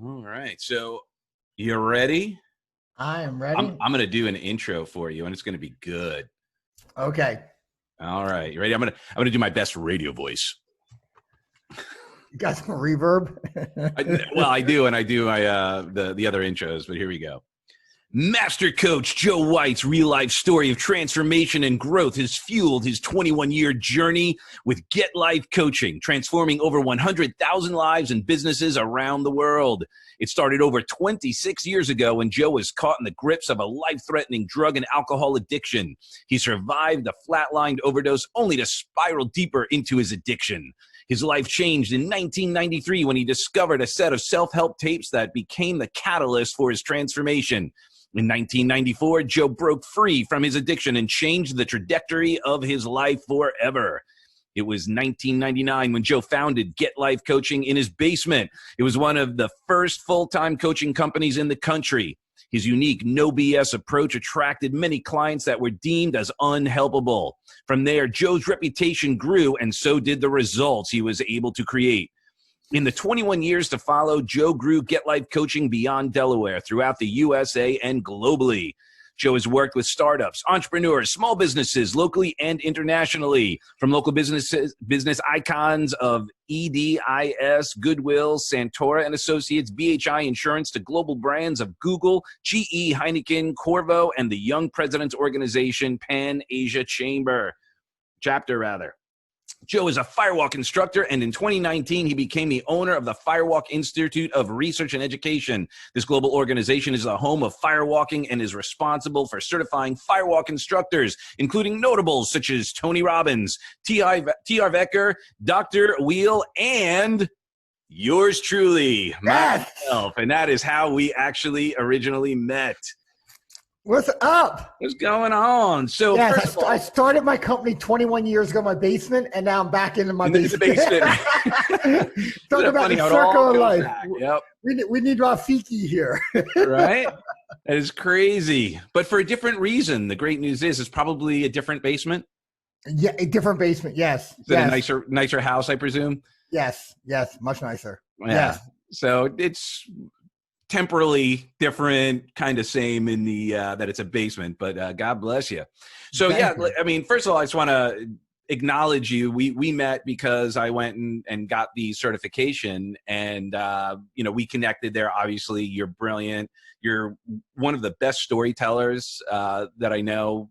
All right. So you ready? I am I'm, ready. I'm going to do an intro for you, and it's going to be good. Okay. All right. You ready? I'm gonna do my best radio voice. You got some reverb? I do, and I do my the other intros, but here we go. Master Coach Joe White's real-life story of transformation and growth has fueled his 21-year journey with Get Life Coaching, transforming over 100,000 lives and businesses around the world. It started over 26 years ago when Joe was caught in the grips of a life-threatening drug and alcohol addiction. He survived a flatlined overdose only to spiral deeper into his addiction. His life changed in 1993 when he discovered a set of self-help tapes that became the catalyst for his transformation. In 1994, Joe broke free from his addiction and changed the trajectory of his life forever. It was 1999 when Joe founded Get Life Coaching in his basement. It was one of the first full-time coaching companies in the country. His unique no BS approach attracted many clients that were deemed as unhelpable. From there, Joe's reputation grew, and so did the results he was able to create. In the 21 years to follow, Joe grew Get Life Coaching beyond Delaware, throughout the USA and globally. Joe has worked with startups, entrepreneurs, small businesses, locally and internationally, from local business icons of EDIS, Goodwill, Santora and Associates, BHI Insurance, to global brands of Google, GE, Heineken, Corvo, and the Young Presidents Organization, Pan Asia Chapter. Joe is a Firewalk instructor, and in 2019, he became the owner of the Firewalk Institute of Research and Education. This global organization is the home of firewalking and is responsible for certifying Firewalk instructors, including notables such as Tony Robbins, T.R. Vecker, Dr. Wheel, and yours truly, myself. And that is how we actually originally met. What's up? What's going on? So yes, first of all, I started my company 21 years ago in my basement, and now I'm back into my basement. Talk about the circle of life. Yep. We need Rafiki here. Right? That is crazy. But for a different reason. The great news is it's probably a different basement. Yeah, a different basement, yes. Is it a nicer house, I presume? Yes, much nicer. Yeah. Yes. So it's temporally different, kind of same in the that it's a basement, but God bless you. So Thank you. I mean, first of all, I just want to acknowledge you. We met because I went and got the certification, and we connected there. Obviously, you're brilliant. You're one of the best storytellers that I know.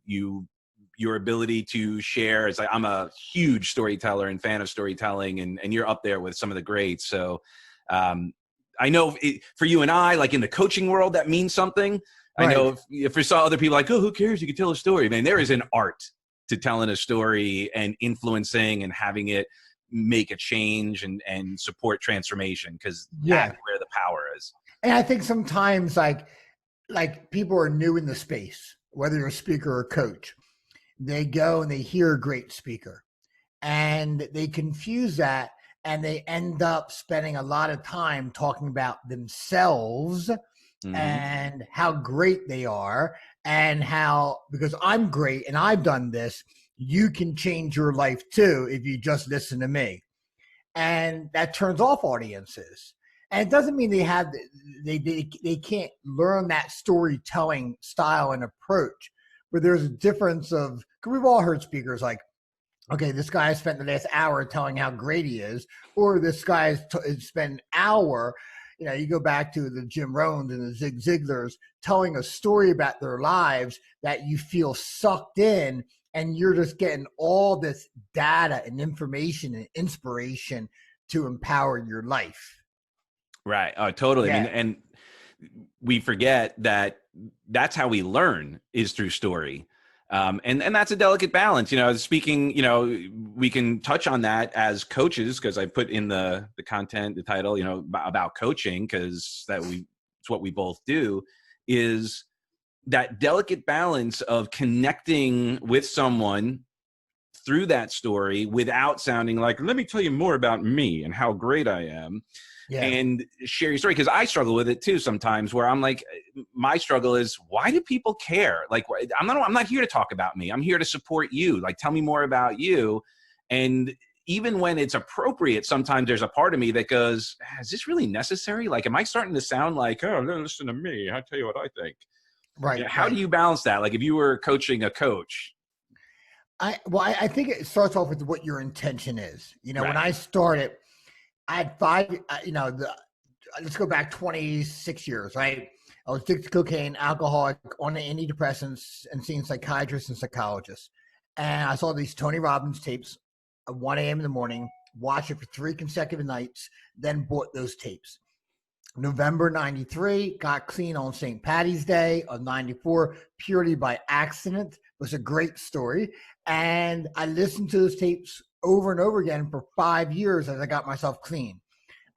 Your ability to share is like, I'm a huge storyteller and fan of storytelling, and you're up there with some of the greats. So I know for you and I, like in the coaching world, that means something. Right. I know if we saw other people like, oh, who cares? You can tell a story. Man, there is an art to telling a story and influencing and having it make a change and support transformation, because that's where the power is. And I think sometimes like people are new in the space, whether you're a speaker or a coach, they go and they hear a great speaker and they confuse that. And they end up spending a lot of time talking about themselves and how great they are, and how, because I'm great and I've done this, you can change your life too if you just listen to me. And that turns off audiences. And it doesn't mean they can't learn that storytelling style and approach, but there's a difference of, because we've all heard speakers like, okay, this guy spent the last hour telling how great he is, or this guy has spent an hour, you go back to the Jim Rohns and the Zig Ziglars telling a story about their lives that you feel sucked in, and you're just getting all this data and information and inspiration to empower your life. Right. Oh, totally. Yeah. I mean, and we forget that that's how we learn, is through story. And that's a delicate balance, speaking, we can touch on that as coaches, because I put in the content, the title, about coaching, because it's what we both do, is that delicate balance of connecting with someone through that story without sounding like, let me tell you more about me and how great I am. Yeah. And share your story, because I struggle with it too sometimes, where I'm like, my struggle is, why do people care? Like, I'm not here to talk about me. I'm here to support you. Like, tell me more about you. And even when it's appropriate, sometimes there's a part of me that goes, is this really necessary? Like, am I starting to sound like, oh, listen to me, I'll tell you what I think. Right. How do you balance that? Like, if you were coaching a coach. I think it starts off with what your intention is. Right. When I started, I had five, let's go back 26 years, right? I was addicted to cocaine, alcoholic, on antidepressants, and seeing psychiatrists and psychologists. And I saw these Tony Robbins tapes at 1 a.m. in the morning, watched it for 3 consecutive nights, then bought those tapes. November 93, got clean on St. Patty's Day of 94, purely by accident. It was a great story. And I listened to those tapes over and over again for 5 years as I got myself clean.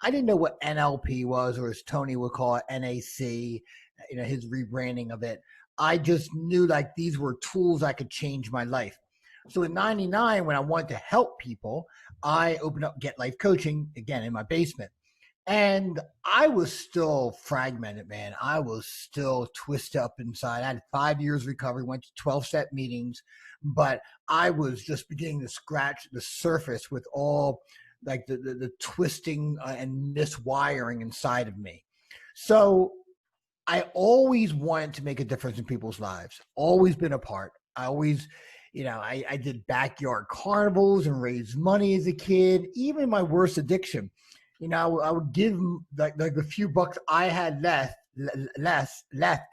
I didn't know what NLP was, or as Tony would call it, NAC, his rebranding of it. I just knew like these were tools that could change my life. So in 99, when I wanted to help people, I opened up Get Life Coaching, again, in my basement. And I was still fragmented, man. I was still twisted up inside. I had 5 years recovery, went to 12-step meetings, but I was just beginning to scratch the surface with all like the twisting and miswiring inside of me. So I always wanted to make a difference in people's lives, always been a part. I always, I did backyard carnivals and raised money as a kid, even my worst addiction. I would give like the few bucks I had left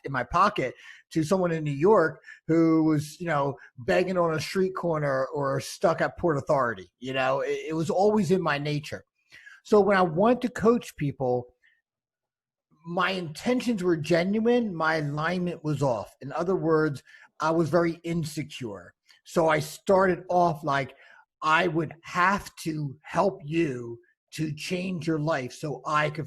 in my pocket to someone in New York who was, begging on a street corner or stuck at Port Authority. It was always in my nature. So when I wanted to coach people, my intentions were genuine. My alignment was off. In other words, I was very insecure. So I started off like, I would have to help you to change your life so I could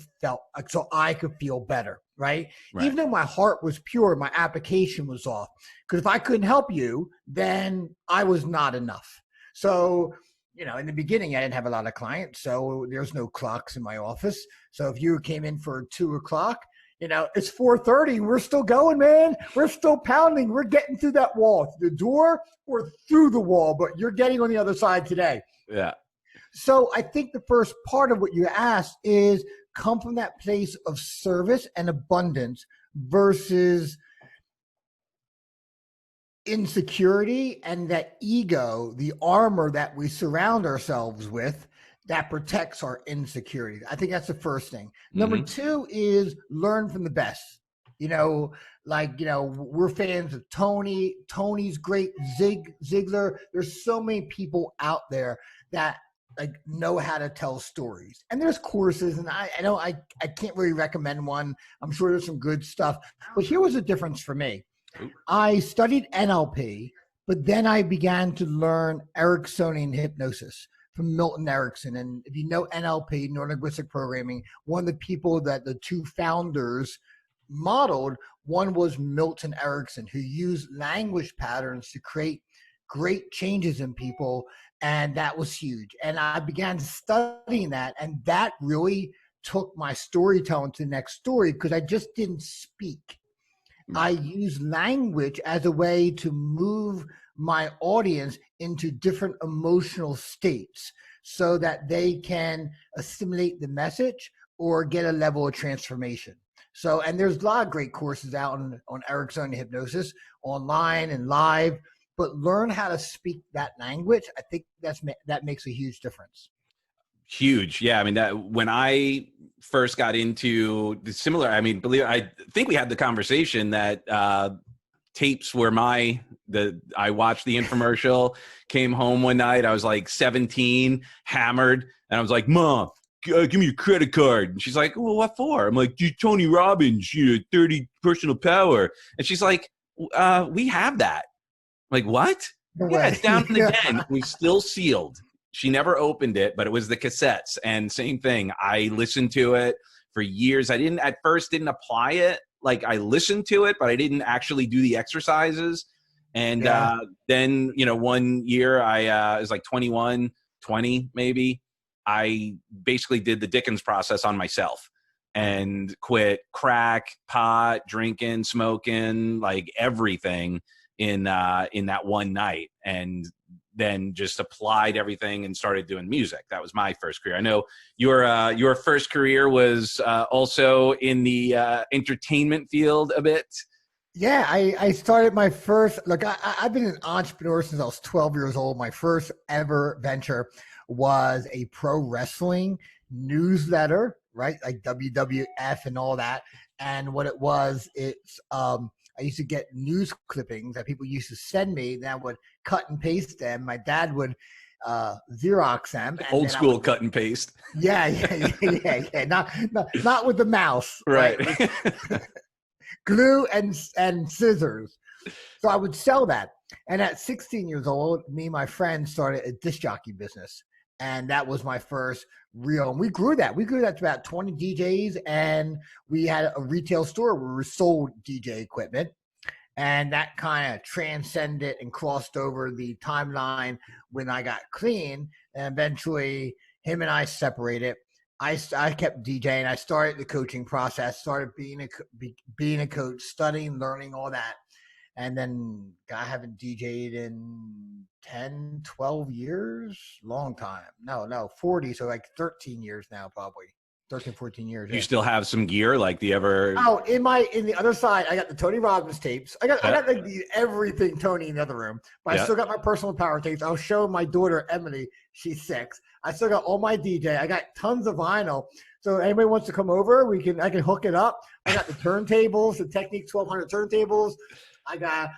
feel better, right? Even though my heart was pure, my application was off. Because if I couldn't help you, then I was not enough. So, in the beginning, I didn't have a lot of clients, so there's no clocks in my office. So if you came in for 2:00, it's 4:30. We're still going, man. We're still pounding. We're getting through that wall, through the door or through the wall, but you're getting on the other side today. Yeah. So I think the first part of what you asked is come from that place of service and abundance versus insecurity and that ego, the armor that we surround ourselves with that protects our insecurity. I think that's the first thing. Number two is learn from the best. We're fans of Tony. Tony's great. Ziegler. There's so many people out there that know how to tell stories. And there's courses, and I can't really recommend one. I'm sure there's some good stuff. But here was the difference for me. I studied NLP, but then I began to learn Ericksonian hypnosis from Milton Erickson. And if you know NLP, Neuro-Linguistic Programming, one of the people that the two founders modeled, one was Milton Erickson, who used language patterns to create great changes in people. And that was huge. And I began studying that. And that really took my storytelling to the next story because I just didn't speak. I used language as a way to move my audience into different emotional states so that they can assimilate the message or get a level of transformation. So, and there's a lot of great courses out on Ericksonian hypnosis online and live. But learn how to speak that language. I think that makes a huge difference. Huge. Yeah. I mean, that when I first got into the similar, I think we had the conversation that tapes were I watched the infomercial, came home one night. I was like 17, hammered. And I was like, Mom, give me your credit card. And she's like, well, what for? I'm like, Tony Robbins, 30 personal power. And she's like, we have that. Like, what? No yeah, way. It's down in the den. It was still sealed. She never opened it, but it was the cassettes. And same thing. I listened to it for years. I at first didn't apply it. Like, I listened to it, but I didn't actually do the exercises. And then, 1 year I was like 21, 20 maybe. I basically did the Dickens process on myself and quit crack, pot, drinking, smoking, like everything in that one night. And then just applied everything and started doing music. That was my first career. I know your first career was also in the entertainment field a bit. Yeah, I started my first, look, I've been an entrepreneur since I was 12 years old. My first ever venture was a pro wrestling newsletter, right? Like WWF and all that. And what it was, I used to get news clippings that people used to send me, that I would cut and paste them. My dad would Xerox them. And Old school cut and paste. Yeah. Not with the mouse. Right. Glue and scissors. So I would sell that. And at 16 years old, me and my friend started a disc jockey business. And that was my first real, and we grew that. We grew that to about 20 DJs, and we had a retail store where we sold DJ equipment. And that kind of transcended and crossed over the timeline when I got clean. And eventually him and I separated. I kept DJing. I started the coaching process, started being a coach, studying, learning all that. And then I haven't DJ'd in 10, 12 years, long time. No, 40. So like 13 years now, probably 13, 14 years. You still have some gear? Like, do you ever? Oh, in the other side, I got the Tony Robbins tapes. I got like everything Tony in the other room, but I still got my personal power tapes. I'll show my daughter Emily. She's 6. I still got all my DJ. I got tons of vinyl. So anybody wants to come over, I can hook it up. I got the turntables, the Technique 1200 turntables. I got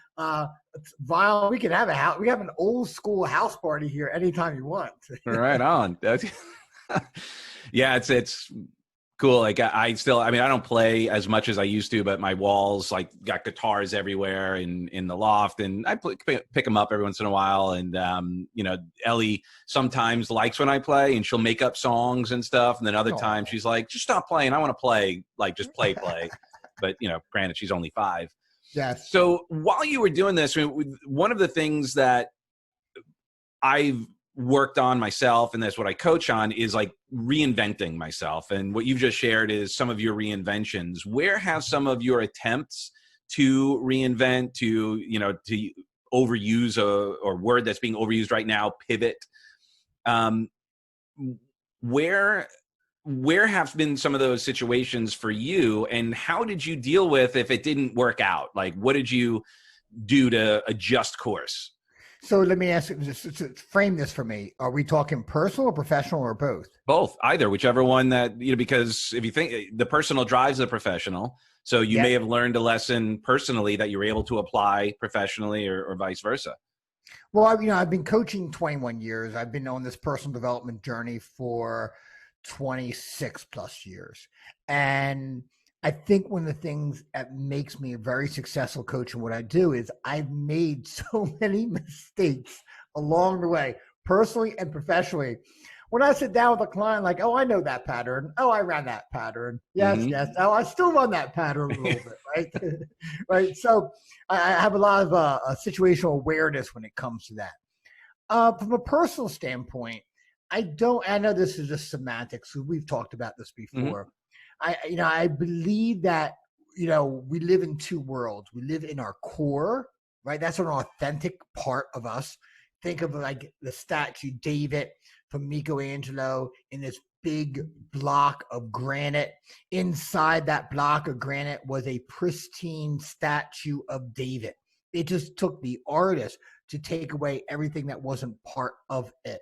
vinyl. We can have we have an old school house party here anytime you want. Right on. Yeah, it's cool. Like I don't play as much as I used to, but my walls like got guitars everywhere in the loft, and I pick them up every once in a while. And Ellie sometimes likes when I play, and she'll make up songs and stuff. And then other times she's like, just stop playing. I want to play, like just play. But granted, she's only 5. Yes. So while you were doing this, one of the things that I've worked on myself, and that's what I coach on, is like reinventing myself. And what you've just shared is some of your reinventions. Where have some of your attempts to reinvent, to overuse a word that's being overused right now, pivot? Where have been some of those situations for you, and how did you deal with if it didn't work out? Like, what did you do to adjust course? So let me ask you, frame this for me. Are we talking personal or professional or both? Both, either, whichever one that, because if you think the personal drives the professional, so you may have learned a lesson personally that you were able to apply professionally or vice versa. Well, I've been coaching 21 years. I've been on this personal development journey for 26 plus years. And I think one of the things that makes me a very successful coach in what I do is I've made so many mistakes along the way, personally and professionally. When I sit down with a client, like, oh, I know that pattern. Oh, I ran that pattern. Yes, yes. Oh, I still run that pattern a little bit, right? Right. So I have a lot of situational awareness when it comes to that. From a personal standpoint, I know this is just semantics. We've talked about this before. I believe that, we live in 2 worlds. We live in our core, right? That's an authentic part of us. Think of like the statue David from Michelangelo in this big block of granite. Inside that block of granite was a pristine statue of David. It just took the artist to take away everything that wasn't part of it.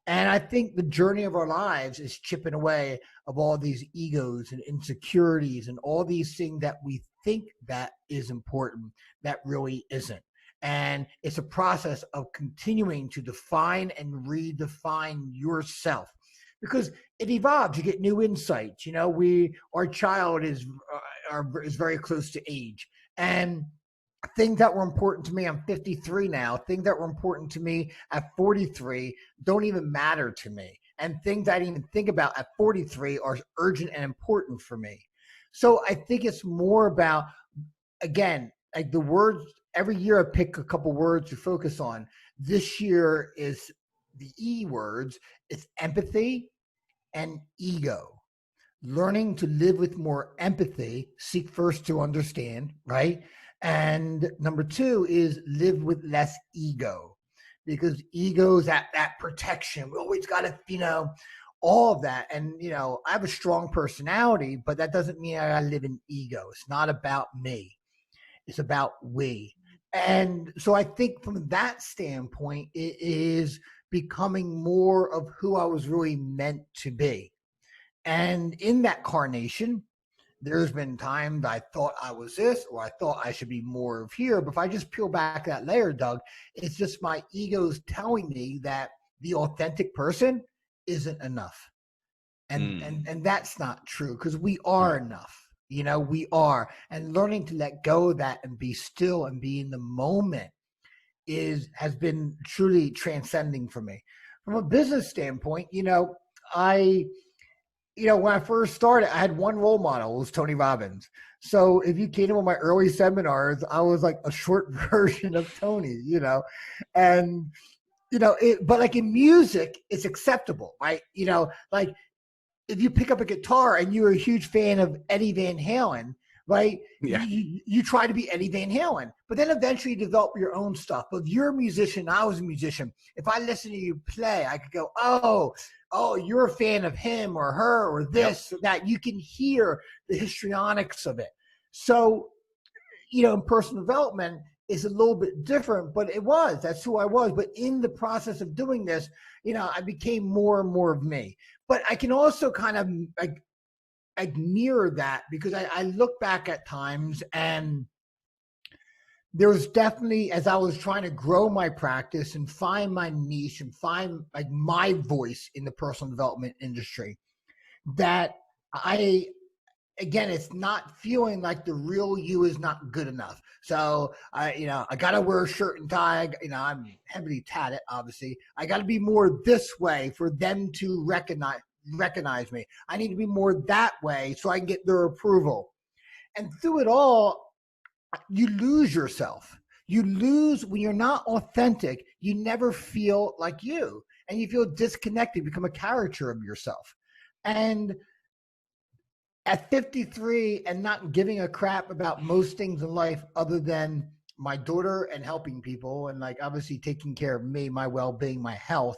And I think the journey of our lives is chipping away of all these egos and insecurities and all these things that we think that is important that really isn't. And it's a process of continuing to define and redefine yourself, because it evolves. You get new insights. Our child is very close to age, and things that were important to me, I'm 53 now, things that were important to me at 43 don't even matter to me. And things I didn't even think about at 43 are urgent and important for me. So I think it's more about, again, like the words, every year I pick a couple words to focus on. This year is the E words. It's empathy and ego. Learning to live with more empathy, seek first to understand, right? And number 2 is live with less ego, because ego's that protection. We always got to, all of that. And, I have a strong personality, but that doesn't mean I live in ego. It's not about me. It's about we. And so I think from that standpoint, it is becoming more of who I was really meant to be. And in that carnation, there's been times I thought I was this, or I thought I should be more of here. But if I just peel back that layer, Doug, it's just my ego's telling me that the authentic person isn't enough. And that's not true, because we are enough. We are. And learning to let go of that and be still and be in the moment has been truly transcending for me. From a business standpoint, when I first started, I had one role model. It was Tony Robbins. So if you came to one of my early seminars, I was like a short version of Tony, and, but like in music, it's acceptable, right? Like if you pick up a guitar and you're a huge fan of Eddie Van Halen, right? Yeah. You try to be Eddie Van Halen, but then eventually you develop your own stuff. But if you're a musician, I was a musician. If I listen to you play, I could go, oh, you're a fan of him or her or this or that. You can hear the histrionics of it. So, in personal development, it's a little bit different, but that's who I was. But in the process of doing this, I became more and more of me. But I can also kind of like mirror that, because I look back at times, and there was definitely, as I was trying to grow my practice and find my niche and find like my voice in the personal development industry, that again, it's not feeling like the real you is not good enough. So I got to wear a shirt and tie. I'm heavily tatted, obviously. I got to be more this way for them to recognize me. I need to be more that way so I can get their approval. And through it all, you lose yourself. You lose when you're not authentic. You never feel like you, and you feel disconnected, become a caricature of yourself. And at 53 and not giving a crap about most things in life other than my daughter and helping people, and like obviously taking care of me, my well-being, my health,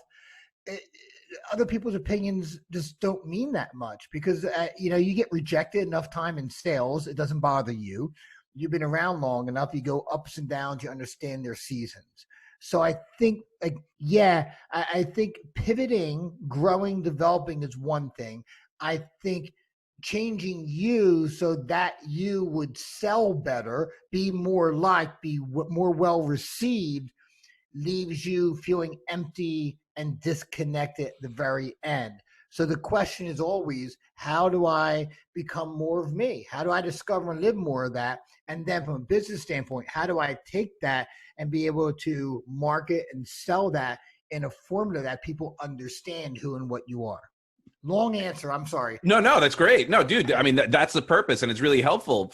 other people's opinions just don't mean that much, because you get rejected enough time in sales, it doesn't bother you. You've been around long enough, you go ups and downs, you understand their seasons. So I think I think pivoting, growing, developing is one thing. I think changing you so that you would sell better, be more liked, be more well received, leaves you feeling empty and disconnected at the very end. So the question is always, how do I become more of me? How do I discover and live more of that? And then from a business standpoint, how do I take that and be able to market and sell that in a formula that people understand who and what you are? Long answer. I'm sorry. No, that's great. No, dude, I mean, that's the purpose. And it's really helpful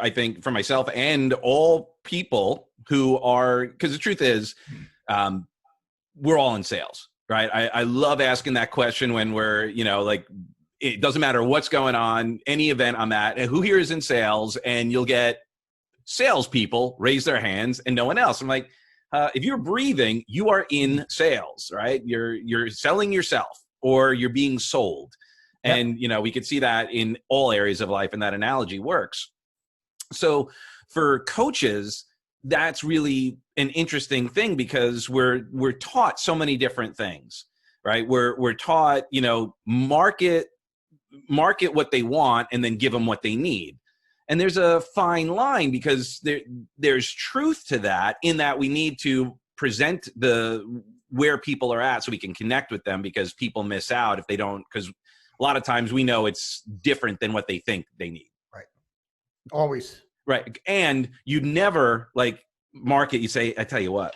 I think, for myself and all people who are, because the truth is, we're all in sales, right? I love asking that question when we're, like, it doesn't matter what's going on, any event I'm at, who here is in sales, and you'll get salespeople raise their hands and no one else. I'm like, if you're breathing, you are in sales, right? You're selling yourself, or you're being sold. Yep. And, we could see that in all areas of life, and that analogy works. So for coaches, that's really an interesting thing, because we're taught so many different things, right? We're taught, market what they want and then give them what they need. And there's a fine line, because there's truth to that, in that we need to present where people are at so we can connect with them, because people miss out if they don't, because a lot of times we know it's different than what they think they need. Right. Always. Right. And you never market, you say, I tell you what,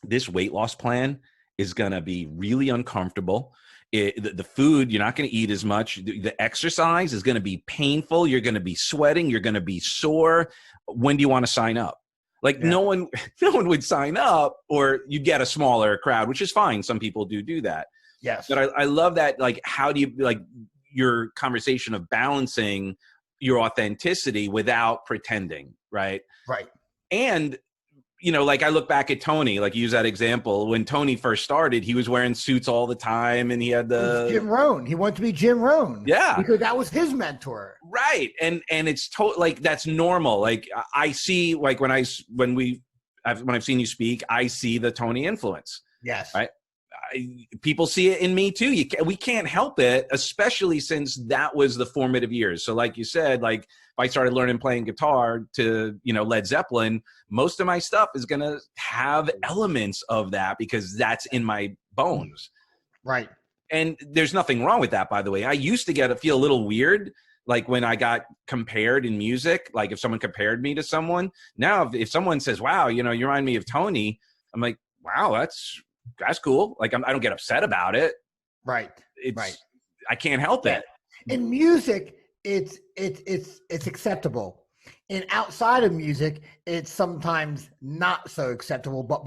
this weight loss plan is going to be really uncomfortable. The food, you're not going to eat as much. The exercise is going to be painful. You're going to be sweating. You're going to be sore. When do you want to sign up? No one would sign up, or you get a smaller crowd, which is fine. Some people do that. Yes. But I love that. How do you, your conversation of balancing your authenticity without pretending, right? Right. And, you know, like I look back at Tony, like use that example. When Tony first started, he was wearing suits all the time, and he had It's the Jim Rohn. He wanted to be Jim Rohn. yeah, Because that was his mentor. right. And it's like that's normal. Like I see, like when I've seen you speak, I see the Tony influence. Yes. Right. People see it in me too. We can't help it, especially since that was the formative years. So like you said, like if I started learning playing guitar to, you know, Led Zeppelin, most of my stuff is going to have elements of that because that's in my bones. Right. And there's nothing wrong with that, by the way. I used to feel a little weird, like when I got compared in music, like if someone compared me to someone. Now, if someone says, wow, you know, you remind me of Tony, I'm like, wow, that's cool. Like I don't get upset about it. Right. It's I can't help it. In music, it's acceptable. And outside of music, it's sometimes not so acceptable, but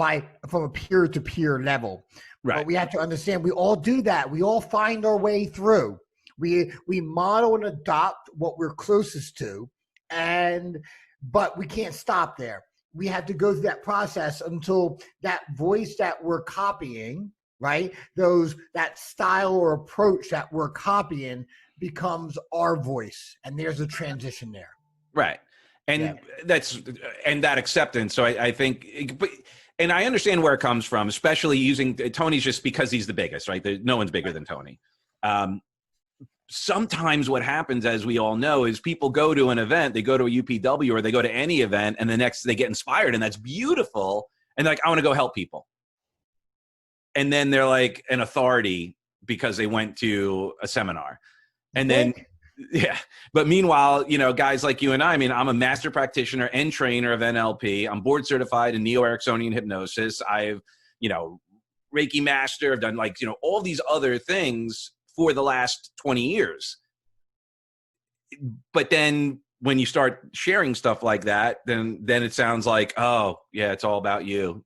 from a peer to peer level. Right. But we have to understand we all do that. We all find our way through. We model and adopt what we're closest to, but we can't stop there. We have to go through that process until that voice that we're copying, right? That style or approach that we're copying becomes our voice, and there's a transition there. Right. And that acceptance. So I think, and I understand where it comes from, especially using Tony's just because he's the biggest, right? No one's bigger than Tony. Sometimes what happens, as we all know, is people go to an event, they go to a UPW or they go to any event, and they get inspired, and that's beautiful. And they're like, I want to go help people. And then they're like an authority because they went to a seminar. And then, yeah. But meanwhile, you know, guys like you and I mean, I'm a master practitioner and trainer of NLP. I'm board certified in neo-Ericksonian hypnosis. I've, you know, Reiki master. I've done like, you know, all these other things for the last 20 years. But then when you start sharing stuff like that, then it sounds like, oh yeah, it's all about you.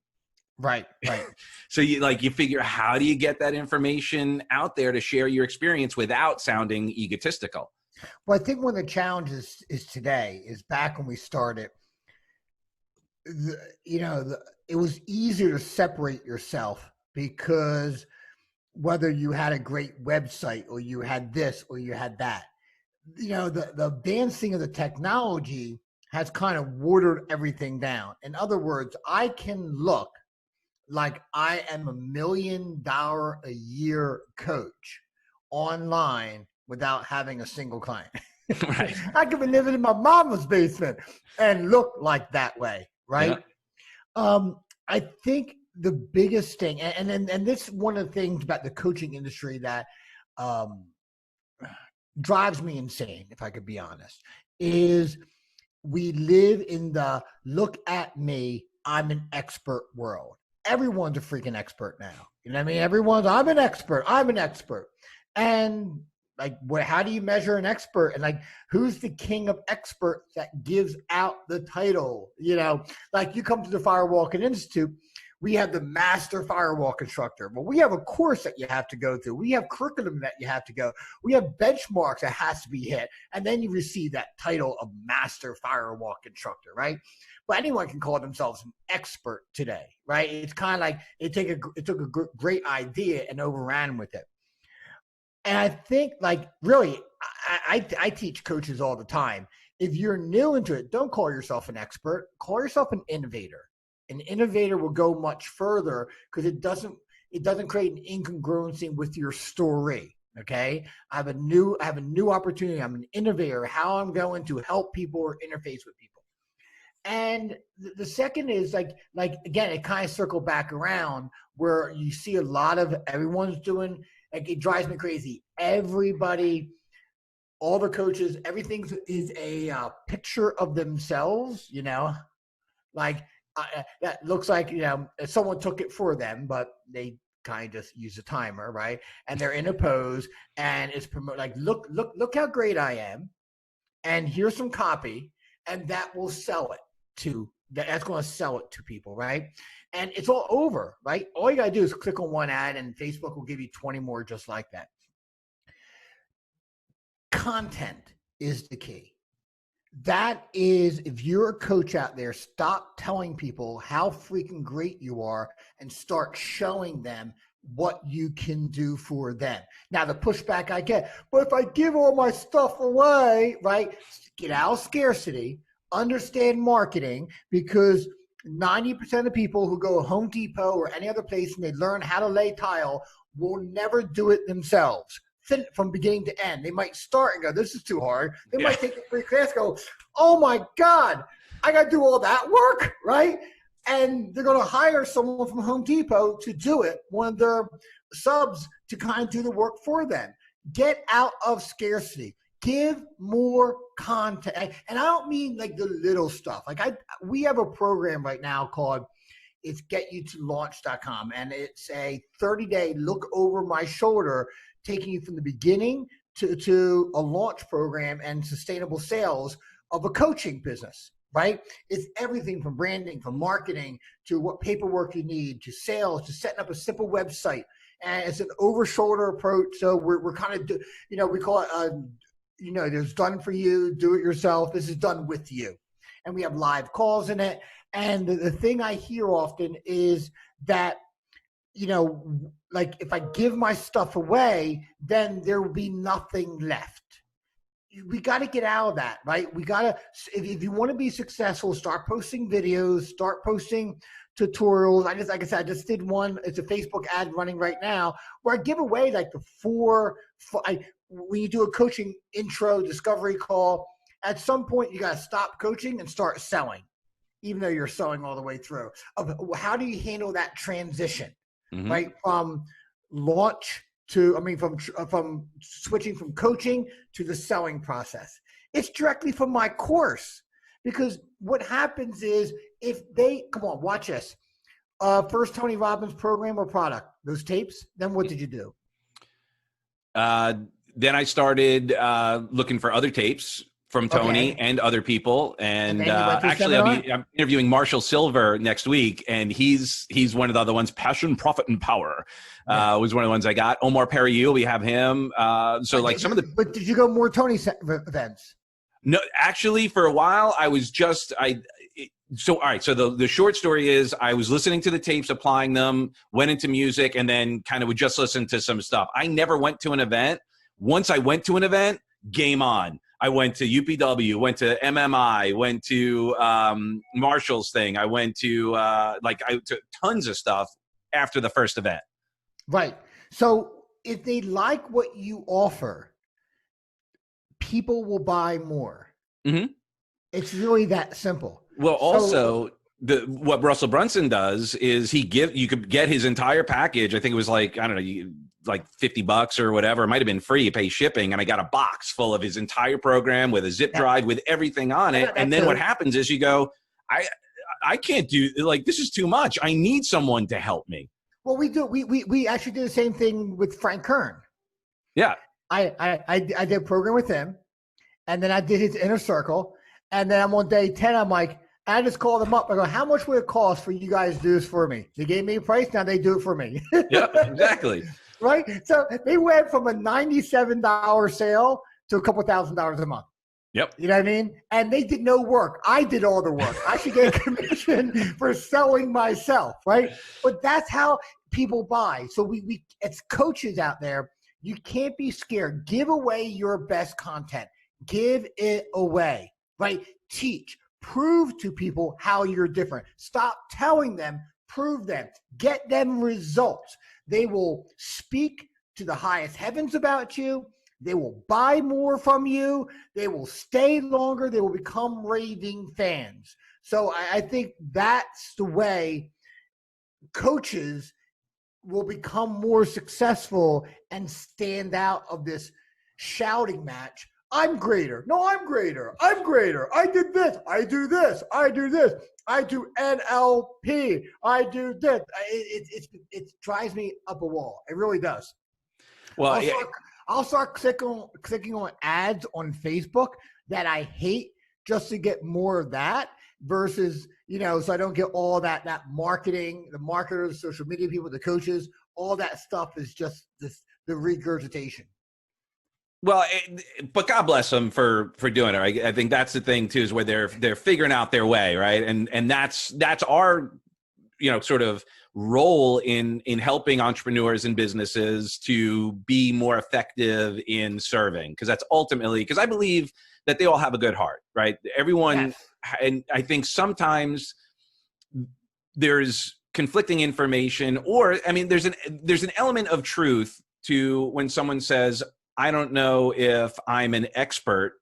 Right. So you figure, how do you get that information out there to share your experience without sounding egotistical? Well, I think one of the challenges is today is back when we started, it was easier to separate yourself because whether you had a great website or you had this or you had that, you know, the advancing of the technology has kind of watered everything down. In other words, I can look like I am $1 million a year coach online without having a single client. Right. I could be living in my mama's basement and look like that way, right? Yeah. I think the biggest thing, and this is one of the things about the coaching industry that drives me insane, if I could be honest, is we live in the look at me, I'm an expert world. Everyone's a freaking expert now. You know what I mean? I'm an expert. And like, how do you measure an expert? And like, who's the king of experts that gives out the title? You know, like you come to the Firewalking Institute, we have the master firewalk instructor. Well, we have a course that you have to go through. We have curriculum that you have to go. We have benchmarks that has to be hit. And then you receive that title of master firewalk instructor, right? But anyone can call themselves an expert today, right? It's kind of like it took a great idea and overran with it. And I think, like, really, I teach coaches all the time. If you're new into it, don't call yourself an expert. Call yourself an innovator. An innovator will go much further because it doesn't create an incongruency with your story. Okay, I have a new opportunity. I'm an innovator. How I'm going to help people or interface with people. And the second is like again, it kind of circled back around where you see a lot of everyone's doing. Like, it drives me crazy. Everybody, all the coaches, everything is a picture of themselves. You know, like that looks like, you know, someone took it for them, but they kind of just use a timer, right? And they're in a pose, and it's like, look how great I am, and here's some copy, and that will sell it to. That's going to sell it to people, right? And it's all over, right? All you got to do is click on one ad, and Facebook will give you 20 more just like that. Content is the key. That is, if you're a coach out there, stop telling people how freaking great you are and start showing them what you can do for them. Now, the pushback I get, but if I give all my stuff away, right? Get out of scarcity, understand marketing, because 90% of people who go to Home Depot or any other place and they learn how to lay tile will never do it themselves from beginning to end. They might start and go, this is too hard. They might take a free class and go, oh my God, I got to do all that work, right? And they're going to hire someone from Home Depot to do it, one of their subs to kind of do the work for them. Get out of scarcity. Give more content. And I don't mean like the little stuff. Like we have a program right now called it's getyouTolaunch.com, and it's a 30-day look over my shoulder, taking you from the beginning to a launch program and sustainable sales of a coaching business, right? It's everything from branding, from marketing, to what paperwork you need, to sales, to setting up a simple website. And it's an over-shoulder approach. So we're kind of, we call it, there's done for you, do it yourself. This is done with you. And we have live calls in it. And the thing I hear often is that, like if I give my stuff away, then there will be nothing left. We got to get out of that, right? We got to, if you want to be successful, start posting videos, start posting tutorials. Like I said, I just did one. It's a Facebook ad running right now where I give away like when you do a coaching intro discovery call, at some point you got to stop coaching and start selling, even though you're selling all the way through. How do you handle that transition, right? From launch from switching from coaching to the selling process. It's directly from my course, because what happens is come on, watch this. First Tony Robbins program or product, those tapes, then what did you do? Then I started looking for other tapes from Tony and other people. And actually, I'm interviewing Marshall Silver next week, and he's one of the other ones. Passion, Profit, and Power was one of the ones I got. Omar Perriou, we have him. But did you go more Tony events? No, actually, for a while, I was just all right. So the short story is I was listening to the tapes, applying them, went into music, and then kind of would just listen to some stuff. I never went to an event. Once I went to an event, game on. I went to UPW, went to MMI, went to Marshall's thing. I went to to tons of stuff after the first event. Right. So if they like what you offer, people will buy more. It's really that simple. Well, also what Russell Brunson does is you could get his entire package. I think it was like $50 or whatever. It might have been free. You pay shipping, and I got a box full of his entire program with a zip drive with everything on it. And then what happens is you go, I can't do, like, this is too much. I need someone to help me. Well, we do. We actually did the same thing with Frank Kern. Yeah. I did a program with him, and then I did his inner circle, and then I'm on day 10. I'm like, I just called them up. I go, how much would it cost for you guys to do this for me? They gave me a price. Now they do it for me. Yeah, exactly. Right. So they went from a $97 sale to a couple $1,000s a month. Yep. You know what I mean? And they did no work. I did all the work. I should get a commission for selling myself. Right. But that's how people buy. So we as coaches out there, you can't be scared. Give away your best content. Give it away. Right. Teach. Prove to people how you're different. Stop telling them, prove them, get them results. They will speak to the highest heavens about you. They will buy more from you. They will stay longer. They will become raving fans. So I think that's the way coaches will become more successful and stand out of this shouting match. I'm greater. No, I'm greater. I'm greater. I did this. I do this. I do this. I do NLP. I do this. It drives me up a wall. It really does. Well, I'll start clicking on ads on Facebook that I hate just to get more of that versus, so I don't get all that marketing, the marketers, social media people, the coaches, all that stuff is just the regurgitation. Well, but God bless them for doing it. I think that's the thing too, is where they're figuring out their way, right? And that's our, sort of role in helping entrepreneurs and businesses to be more effective in serving, because that's ultimately, because I believe that they all have a good heart, right? Everyone, Yes. and I think sometimes there's conflicting information, or I mean, there's an element of truth to when someone says, I don't know if I'm an expert.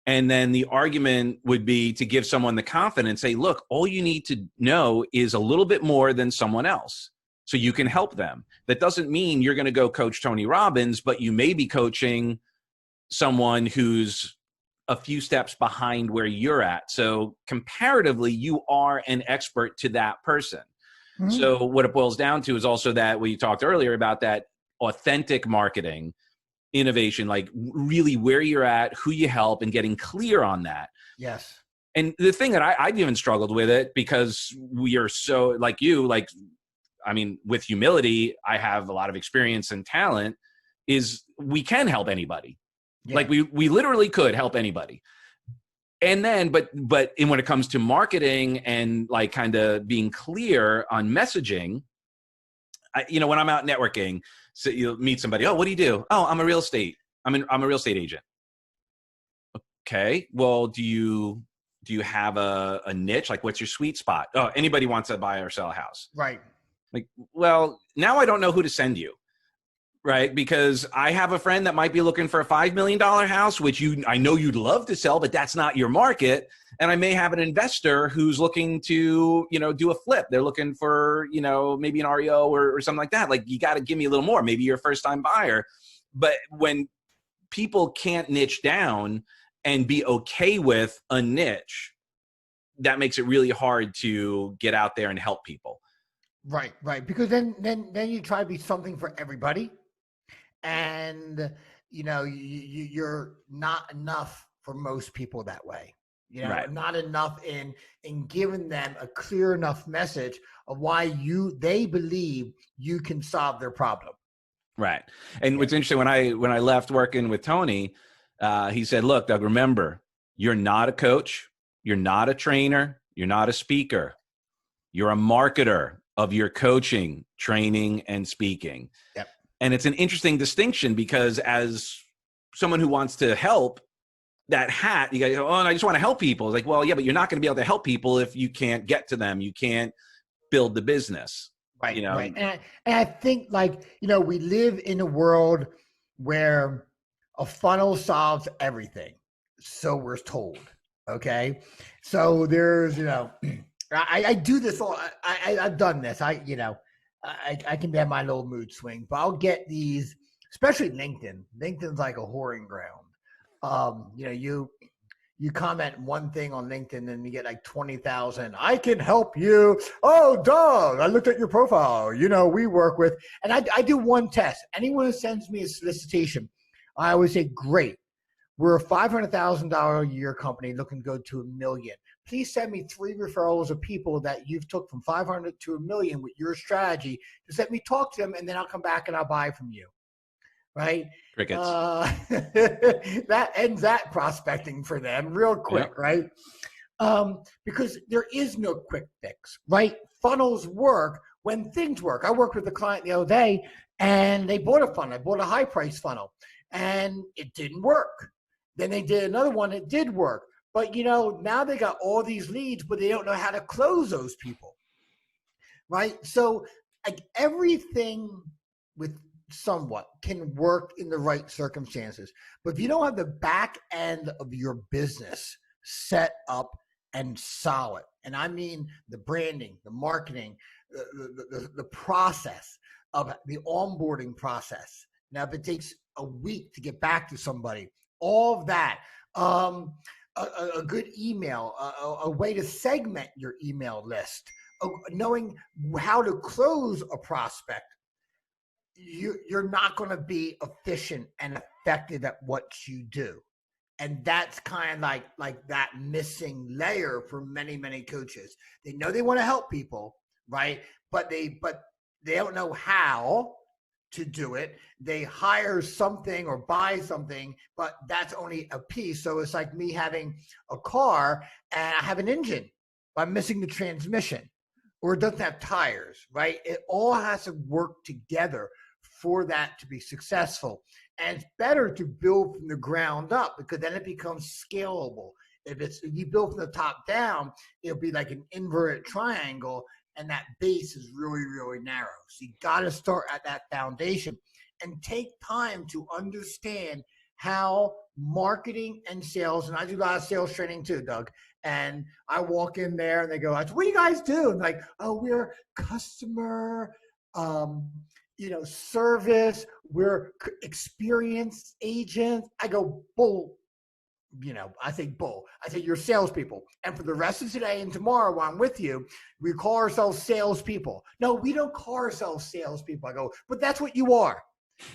And then the argument would be to give someone the confidence, say, look, all you need to know is a little bit more than someone else, so you can help them. That doesn't mean you're going to go coach Tony Robbins, but you may be coaching someone who's a few steps behind where you're at. So comparatively, you are an expert to that person. Mhm. So what it boils down to is also that what you talked earlier about, that authentic marketing, innovation, like really where you're at, who you help, and getting clear on that. Yes. And the thing that I've even struggled with it, because we are so like you, like, I mean, with humility, I have a lot of experience and talent, is we can help anybody. Yeah. Like we literally could help anybody. And then, but when it comes to marketing and like kind of being clear on messaging, when I'm out networking, so you'll meet somebody. Oh, what do you do? Oh, I'm a real estate agent. Okay. Well, do you have a niche? Like, what's your sweet spot? Oh, anybody wants to buy or sell a house. Right. Like, well, now I don't know who to send you. Right. Because I have a friend that might be looking for a $5 million house, which I know you'd love to sell, but that's not your market. And I may have an investor who's looking to, do a flip. They're looking for, maybe an REO or something like that. Like, you got to give me a little more. Maybe you're a first time buyer. But when people can't niche down and be okay with a niche, that makes it really hard to get out there and help people. Right. Right. Because then you try to be something for everybody. And you're not enough for most people that way. Right. Not enough in giving them a clear enough message of why they believe you can solve their problem. Right. And what's interesting, when I left working with Tony, he said, look, Doug, remember, you're not a coach, you're not a trainer, you're not a speaker, you're a marketer of your coaching, training, and speaking. Yep. And it's an interesting distinction, because as someone who wants to help, that hat, you got to go, oh, and I just want to help people. It's like, well, yeah, but you're not going to be able to help people if you can't get to them. You can't build the business. Right. Right. And I think, we live in a world where a funnel solves everything. So we're told. Okay. So there's, I do this all. I've done this. I can have my little mood swing, but I'll get these, especially LinkedIn. LinkedIn's like a whoring ground. You comment one thing on LinkedIn and you get like 20,000. I can help you. Oh, Doug, I looked at your profile. We work with, and I do one test. Anyone who sends me a solicitation, I always say, great. We're a $500,000 a year company looking to go to $1 million. Please send me 3 referrals of people that you've took from 500 to $1 million with your strategy. Just let me talk to them, and then I'll come back and I'll buy from you. Right? Crickets. That ends that prospecting for them real quick, yep. Right? Because there is no quick fix, right? Funnels work when things work. I worked with a client the other day, and they bought a funnel. I bought a high price funnel, and it didn't work. Then they did another one, it did work. But, now they got all these leads, but they don't know how to close those people, right? So like everything with somewhat can work in the right circumstances. But if you don't have the back end of your business set up and solid, and I mean the branding, the marketing, the process of the onboarding process. Now, if it takes a week to get back to somebody, all of that, a good email, a way to segment your email list, knowing how to close a prospect, you're not going to be efficient and effective at what you do. And that's kind of like that missing layer for many, many coaches. They know they want to help people, right? But they don't know how. to do it. They hire something or buy something, but that's only a piece. So it's like me having a car and I have an engine, but I'm missing the transmission, or it doesn't have tires, right? It all has to work together for that to be successful. And it's better to build from the ground up, because then it becomes scalable. If you build from the top down, it'll be like an inverted triangle, and that base is really, really narrow. So you got to start at that foundation and take time to understand how marketing and sales, and I do a lot of sales training too, Doug. And I walk in there and they go, what do you guys do? And like, oh, we're customer, service, we're experienced agents. I go, bull. I say bull. I say you're salespeople. And for the rest of today and tomorrow while I'm with you, we call ourselves salespeople. No, we don't call ourselves salespeople. I go, but that's what you are,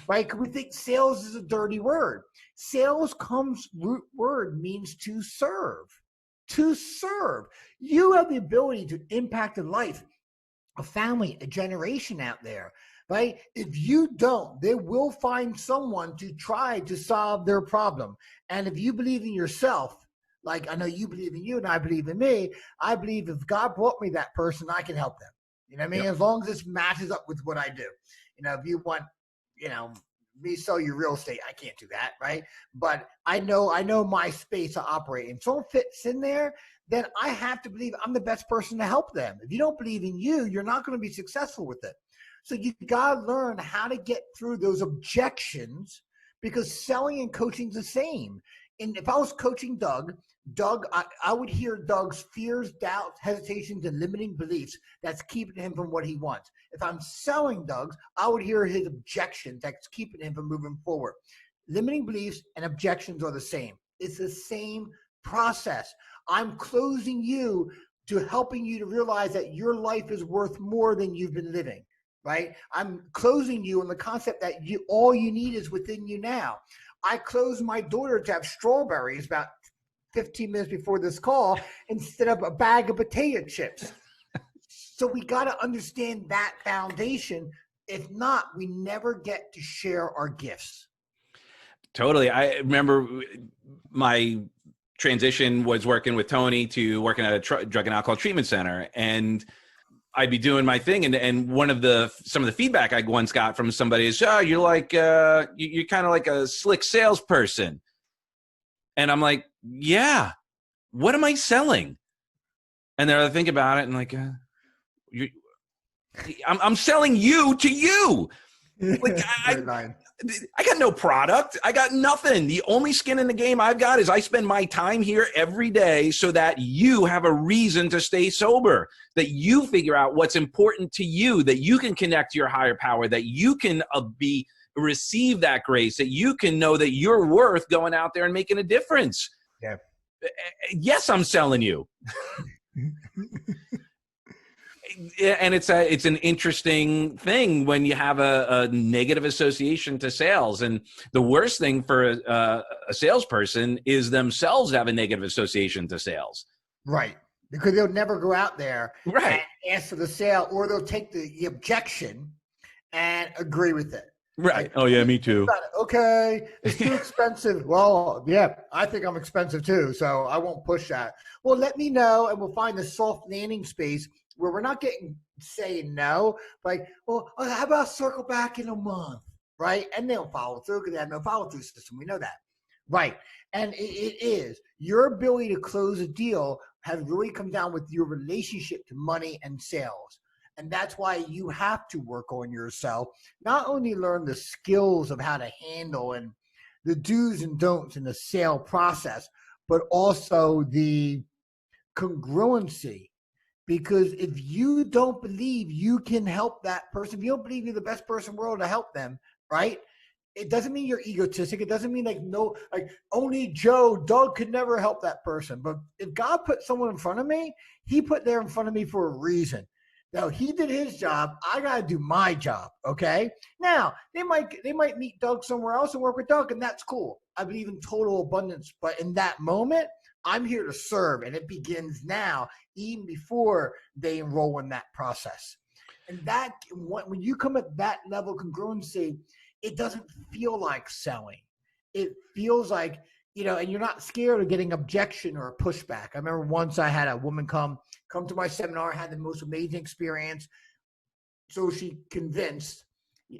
right? Because we think sales is a dirty word. Sales root word means to serve. To serve. You have the ability to impact a life, a family, a generation out there. Right? If you don't, they will find someone to try to solve their problem. And if you believe in yourself, like I know you believe in you and I believe in me, I believe if God brought me that person, I can help them. You know what I mean? Yep. As long as this matches up with what I do. If you want, me sell you real estate, I can't do that, right? But I know my space to operate in. If someone fits in there, then I have to believe I'm the best person to help them. If you don't believe in you, you're not going to be successful with it. So you got to learn how to get through those objections, because selling and coaching is the same. And if I was coaching Doug, I would hear Doug's fears, doubts, hesitations, and limiting beliefs that's keeping him from what he wants. If I'm selling Doug, I would hear his objections that's keeping him from moving forward. Limiting beliefs and objections are the same. It's the same process. I'm closing you to helping you to realize that your life is worth more than you've been living. Right? I'm closing you on the concept that all you need is within you now. I closed my daughter to have strawberries about 15 minutes before this call instead of a bag of potato chips. So we got to understand that foundation. If not, we never get to share our gifts. Totally. I remember my transition was working with Tony to working at a drug and alcohol treatment center, and I'd be doing my thing, and some of the feedback I once got from somebody is, you're like you're kind of like a slick salesperson, and I'm like, yeah, what am I selling? And then I think about it, and like, I'm selling you to you. Like I got no product. I got nothing. The only skin in the game I've got is I spend my time here every day so that you have a reason to stay sober, that you figure out what's important to you, that you can connect to your higher power, that you can receive that grace, that you can know that you're worth going out there and making a difference. Yeah. Yes, I'm selling you. And it's an interesting thing when you have a negative association to sales. And the worst thing for a salesperson is themselves have a negative association to sales. Right. Because they'll never go out there and ask for the sale, or they'll take the objection and agree with it. Right. Like, oh, yeah, me too. Okay, it's too expensive. Well, yeah, I think I'm expensive too, so I won't push that. Well, let me know, and we'll find the soft landing space where we're not saying no, like, well, how about circle back in a month, right? And they'll follow through because they have no follow-through system. We know that, right? And it is your ability to close a deal has really come down with your relationship to money and sales. And that's why you have to work on yourself, not only learn the skills of how to handle and the do's and don'ts in the sale process, but also the congruency. Because if you don't believe you can help that person, if you don't believe you're the best person in the world to help them, right? It doesn't mean you're egotistic. It doesn't mean like only Doug could never help that person. But if God put someone in front of me, he put there in front of me for a reason. Now, he did his job. I got to do my job, okay? Now, they might meet Doug somewhere else and work with Doug, and that's cool. I believe in total abundance. But in that moment, I'm here to serve, and it begins now, even before they enroll in that process. And that when you come at that level of congruency, it doesn't feel like selling. It feels like, and you're not scared of getting objection or pushback. I remember once I had a woman come to my seminar, had the most amazing experience. So she convinced,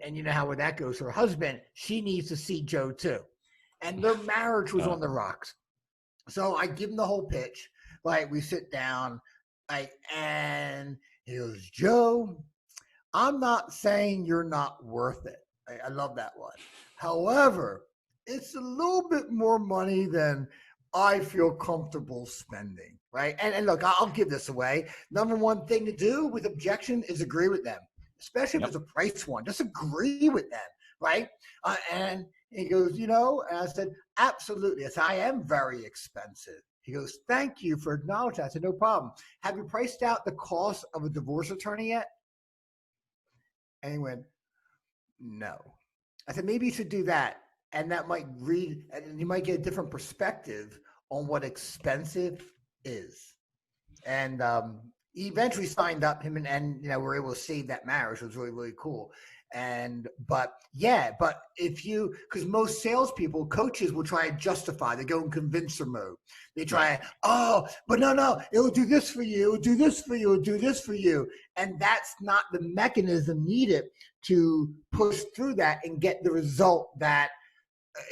and you know how that goes, her husband, she needs to see Joe too. And their marriage was on the rocks. So I give him the whole pitch. Like, we sit down, and he goes, Joe, I'm not saying you're not worth it. I love that one. However, it's a little bit more money than I feel comfortable spending, right? And look, I'll give this away. Number one thing to do with objection is agree with them, especially if it's a price one. Just agree with them, right? And he goes, and I said, absolutely. I said, I am very expensive. He goes, thank you for acknowledging that. I said, no problem. Have you priced out the cost of a divorce attorney yet? And he went, no. I said, maybe you should do that. And that might and you might get a different perspective on what expensive is. And he eventually signed up, him and we're able to save that marriage. It was really, really cool. But because most salespeople, coaches will try to justify, they go in convincer mode. They try, but no, it'll do this for you, it'll do this for you, it'll do this for you. And that's not the mechanism needed to push through that and get the result that,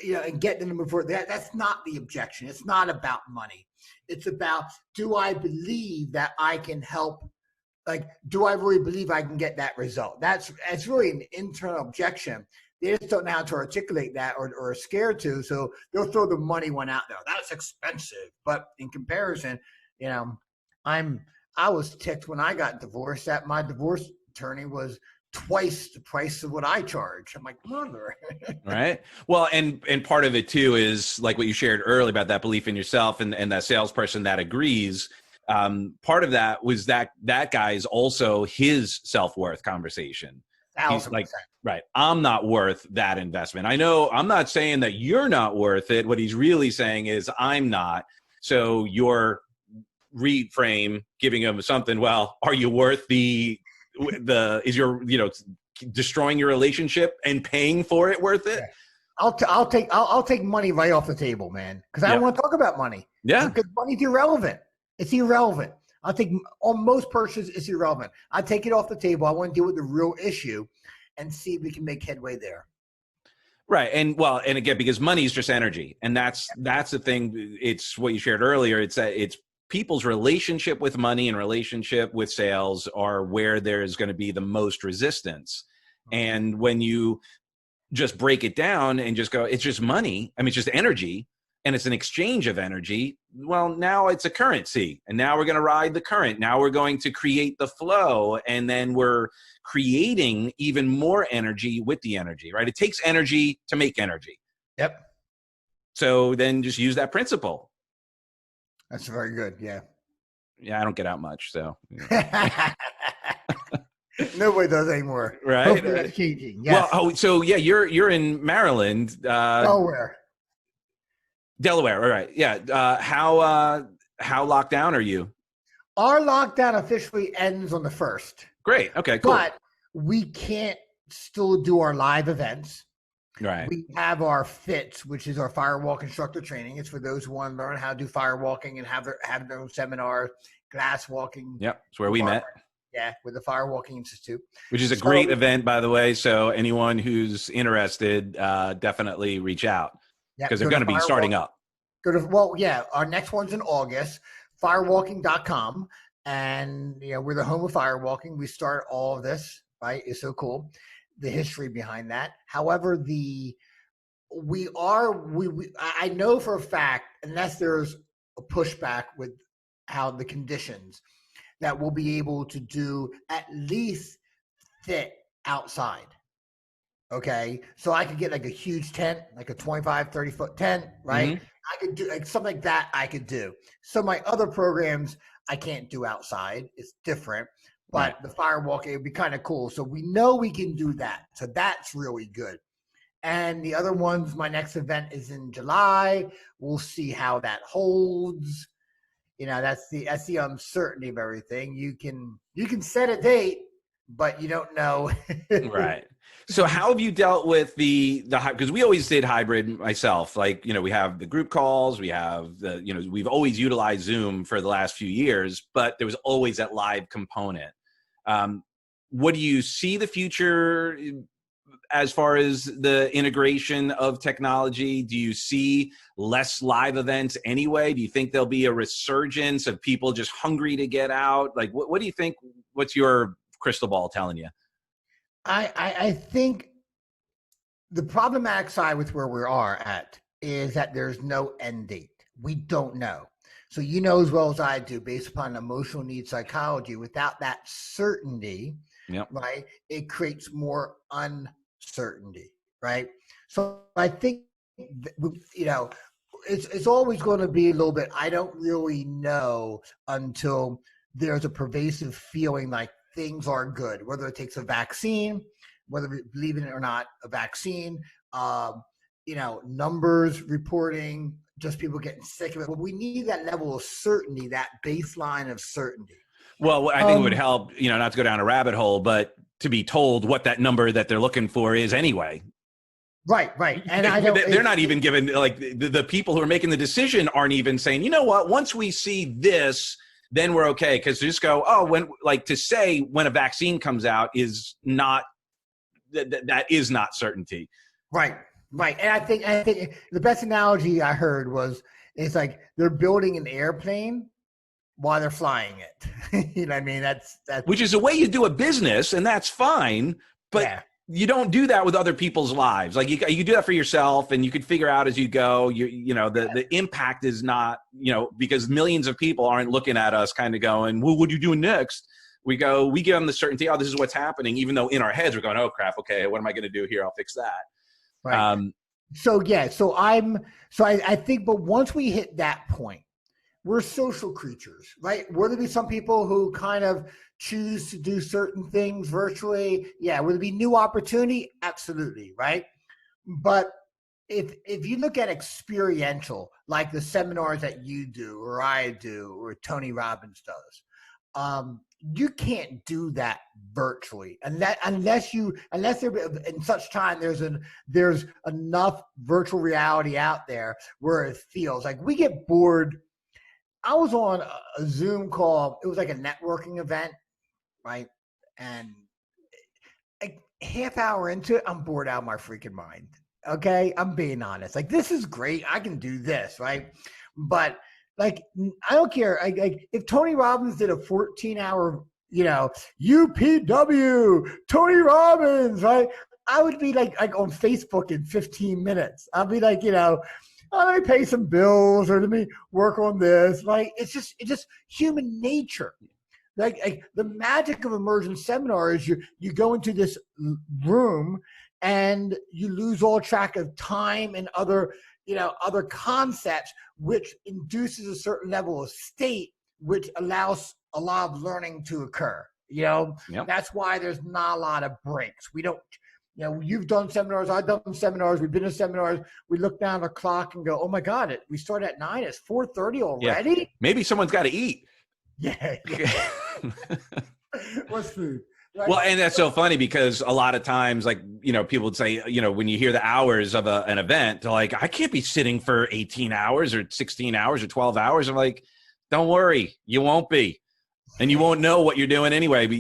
and get them to move forward. That's not the objection. It's not about money. It's about, do I believe that I can help? Like, do I really believe I can get that result? It's really an internal objection. They just don't know how to articulate that or are scared to. So they'll throw the money one out there. That's expensive. But in comparison, I was ticked when I got divorced that my divorce attorney was twice the price of what I charge. I'm like, mother. Right. Well, and part of it too is like what you shared earlier about that belief in yourself and that salesperson that agrees. Part of that was that guy's also his self-worth conversation. 1,000%. He's like, right, I'm not worth that investment. I know I'm not saying that you're not worth it. What he's really saying is I'm not. So your reframe giving him something, well, are you worth is your, destroying your relationship and paying for it worth it? Yeah. I'll take money right off the table, man. Cause I don't want to talk about money. Yeah. Because money's irrelevant. It's irrelevant. I'll take on most purchases, it's irrelevant. I take it off the table. I want to deal with the real issue and see if we can make headway there. Right. And again, because money is just energy. And that's the thing. It's what you shared earlier. It's people's relationship with money and relationship with sales are where there's going to be the most resistance. And when you just break it down and just go, it's just money. I mean, it's just energy and it's an exchange of energy. Well, now it's a currency and now we're going to ride the current. Now we're going to create the flow and then we're creating even more energy with the energy, right? It takes energy to make energy. Yep. So then just use that principle. That's very good. Yeah. Yeah. I don't get out much. So nobody does anymore. Right. Hopefully that's changing. Yes. Well, so yeah, you're in Maryland. Delaware. All right. Yeah. How locked down are you? Our lockdown officially ends on the 1st. Great. Okay, cool. But we can't still do our live events. Right. We have our FITS, which is our firewalk instructor training. It's for those who want to learn how to do firewalking and have their own seminars, glass walking. Yep. It's where we met. Yeah, with the Firewalking Institute. Which is a great event, by the way. So anyone who's interested, definitely reach out because they're going to be starting up. Our next one's in August, firewalking.com. And we're the home of firewalking. We start all of this, right? It's so cool. The history behind that. However, I know for a fact, unless there's a pushback with how the conditions, that we'll be able to do at least fit outside. Okay. So I could get like a huge tent, like a 25, 30 foot tent, right? Mm-hmm. I could do like something like that. I could do. So my other programs, I can't do outside. It's different, but the firewalking, it would be kind of cool. So we know we can do that. So that's really good. And the other ones, my next event is in July. We'll see how that holds. That's the uncertainty of everything. You can set a date, but you don't know. Right. So how have you dealt with the because we always did hybrid myself, like, we have the group calls, we have we've always utilized Zoom for the last few years, but there was always that live component. Um, what do you see the future as far as the integration of technology? Do you see less live events anyway? Do you think there'll be a resurgence of people just hungry to get out? Like, what do you think? What's your crystal ball telling you? I think the problematic side with where we are at is that there's no end date. We don't know. So you know as well as I do, based upon emotional needs psychology, without that certainty, Yep. right, it creates more uncertainty, right? So I think it's always going to be a little bit. I don't really know until there's a pervasive feeling like things are good, whether it takes a vaccine, whether we believe in it or not, a vaccine, numbers reporting, just people getting sick of it. But we need that level of certainty, that baseline of certainty. Well, I think it would help, not to go down a rabbit hole, but to be told what that number that they're looking for is anyway. Right. And they're not even given, like, the people who are making the decision aren't even saying, you know what, once we see this, then we're okay. Because just go, to say when a vaccine comes out is not, that is not certainty. Right. And I think the best analogy I heard was, it's like they're building an airplane while they're flying it. You know what I mean? That's which is a way you do a business, and that's fine. But yeah. You don't do that with other people's lives. Like, you do that for yourself, and you can figure out as you go. The impact is not, because millions of people aren't looking at us kind of going, well, what are you doing next? We give them the certainty. Oh, this is what's happening. Even though in our heads we're going, oh crap. Okay, what am I going to do here? I'll fix that. Right. I think, but once we hit that point, we're social creatures, right? Will there be some people who kind of choose to do certain things virtually? Yeah. Will there be new opportunity? Absolutely. Right. But if you look at experiential, like the seminars that you do, or I do, or Tony Robbins does, you can't do that virtually unless there in such time there's enough virtual reality out there where it feels like we get bored. I was on a Zoom call. It was like a networking event, right? And a half hour into it, I'm bored out of my freaking mind. Okay, I'm being honest. Like, this is great. I can do this, right? But like, I don't care. Like if Tony Robbins did a 14-hour, UPW, Tony Robbins, right? I would be like on Facebook in 15 minutes. I'll be like, let me pay some bills, or let me work on this. Like, it's just human nature. Like the magic of immersion seminar is you go into this room and you lose all track of time and other concepts, which induces a certain level of state, which allows a lot of learning to occur. Yep. That's why there's not a lot of breaks. We don't. You've done seminars. I've done seminars. We've been to seminars. We look down the clock and go, "Oh my God! We start at 9. It's 4:30 already." Yeah. Maybe someone's got to eat. Yeah. What's food? Right? Well, and that's so funny because a lot of times, like, people would say, when you hear the hours of an event, they're like, I can't be sitting for 18 hours or 16 hours or 12 hours. I'm like, don't worry, you won't be. And you won't know what you're doing anyway, but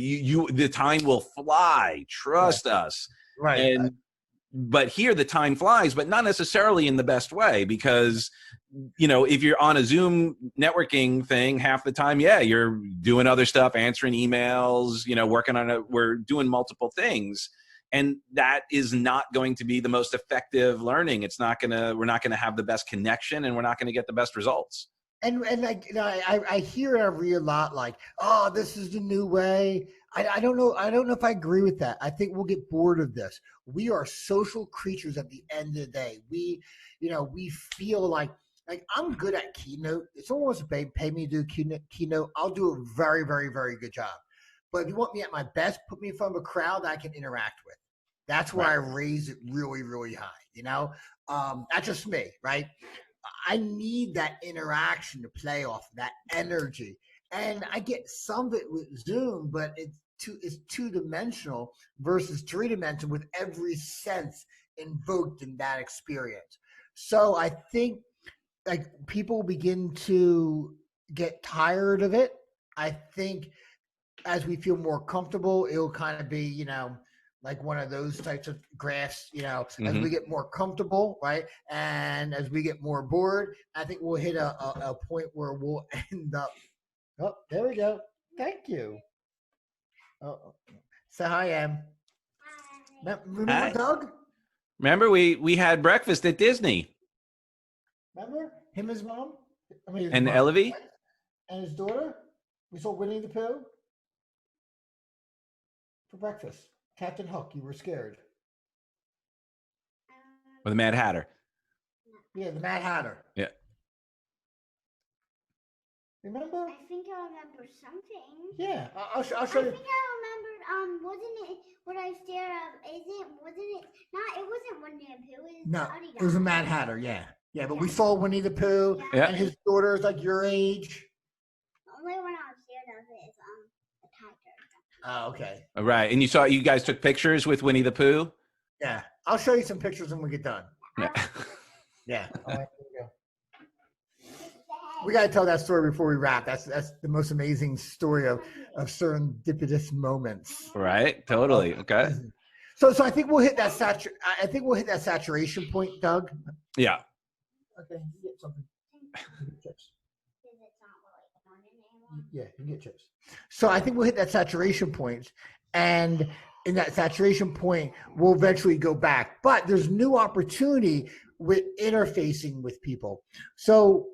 the time will fly. Trust us. Right. But here the time flies, but not necessarily in the best way, because if you're on a Zoom networking thing, half the time, you're doing other stuff, answering emails, working on we're doing multiple things. And that is not going to be the most effective learning. We're not going to have the best connection, and we're not going to get the best results. And like, I hear every a lot like, oh, this is the new way. I don't know. I don't know if I agree with that. I think we'll get bored of this. We are social creatures at the end of the day. We feel like I'm good at keynote. If someone wants to pay me to do keynote, I'll do a very, very, very good job. But if you want me at my best, put me in front of a crowd that I can interact with. That's where I raise it really, really high. That's just me, right? I need that interaction to play off, that energy. And I get some of it with Zoom, but it's two-dimensional versus three-dimensional with every sense invoked in that experience. So I think like people begin to get tired of it. I think as we feel more comfortable, it'll kind of be, like one of those types of graphs, as we get more comfortable, right? And as we get more bored, I think we'll hit a point where we'll end up. Oh, there we go. Thank you. Oh, say hi, Em. Remember Hi. Doug? Remember we had breakfast at Disney. Remember him, his mom? And Elevie? And his daughter? We saw Winnie the Pooh for breakfast. Captain Hook, you were scared. Or the Mad Hatter. Yeah, the Mad Hatter. Yeah. Remember? I think I remember something. Yeah, I'll show you. I think I remembered. Wasn't it what I stared at? Wasn't it? Not. It wasn't Winnie the Pooh. It was No, the other it was a guy. Mad Hatter. Yeah, yeah. But we saw Winnie the Pooh, Yeah. and his daughter is like your age. The only one I was scared of is a tiger. Oh, okay. All right. And you guys took pictures with Winnie the Pooh? Yeah, I'll show you some pictures when we get done. Yeah. Yeah. All right, here we go. We got to tell that story before we wrap. That's the most amazing story of serendipitous moments. Right. Totally. Okay. So I think we'll hit that saturation point, Doug. Yeah. Okay, you get something. You get chips. Yeah, you get chips. So I think we'll hit that saturation point, and in that saturation point, we'll eventually go back. But there's new opportunity with interfacing with people. So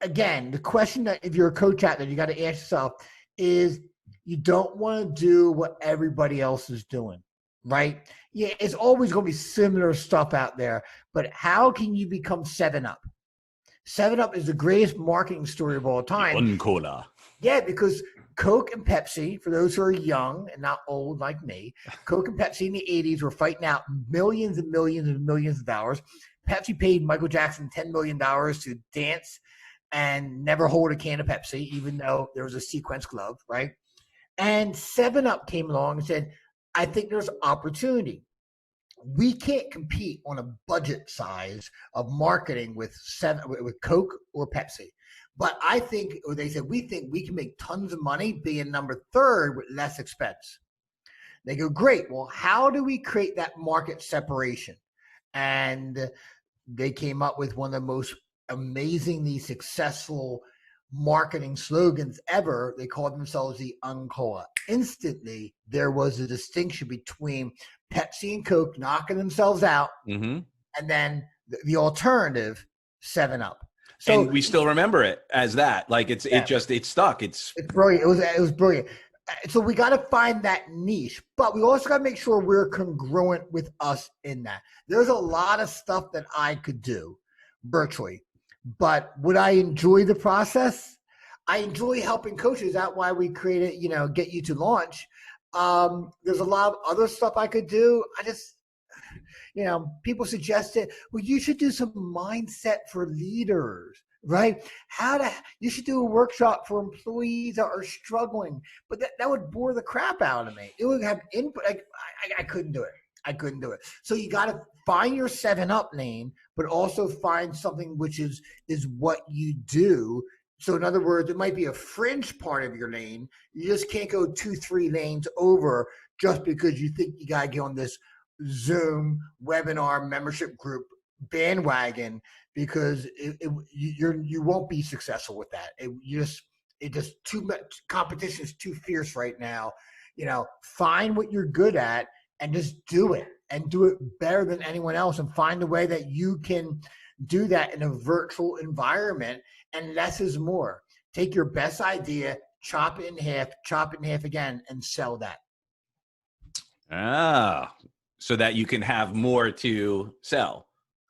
again, the question that if you're a coach out there, you got to ask yourself is you don't want to do what everybody else is doing, right? Yeah, it's always going to be similar stuff out there, but how can you become 7-Up? 7-Up is the greatest marketing story of all time. One cola. Yeah, because Coke and Pepsi, for those who are young and not old like me, Coke and Pepsi in the 80s were fighting out millions and millions and millions of dollars. Pepsi paid Michael Jackson $10 million to dance and never hold a can of Pepsi, even though there was a sequence glove, right? And 7-Up came along and said, I think there's opportunity. We can't compete on a budget size of marketing with Coke or Pepsi. But I think, or they said, we think we can make tons of money being number 3rd with less expense. They go, great. Well, how do we create that market separation? And they came up with one of the most amazingly successful marketing slogans ever. They called themselves the Uncola. Instantly, there was a distinction between Pepsi and Coke knocking themselves out, and then the alternative, 7-Up. So, and we still remember it as that. Like it's stuck. It's brilliant. It was brilliant. So we got to find that niche, but we also got to make sure we're congruent with us in that. There's a lot of stuff that I could do virtually, but would I enjoy the process? I enjoy helping coaches. That's why we created, Get You to Launch. There's a lot of other stuff I could do. I just, people suggested, well, you should do some mindset for leaders, right? You should do a workshop for employees that are struggling, but that would bore the crap out of me. It would have input. I couldn't do it. So you got to find your 7-Up lane, but also find something which is what you do. So in other words, it might be a fringe part of your lane. You just can't go 2-3 lanes over just because you think you got to get on this Zoom webinar membership group bandwagon, because you won't be successful with that. It just too much competition is too fierce right now. Find what you're good at and just do it, and do it better than anyone else, and find a way that you can do that in a virtual environment. And less is more. Take your best idea, chop it in half again, and sell that. So that you can have more to sell.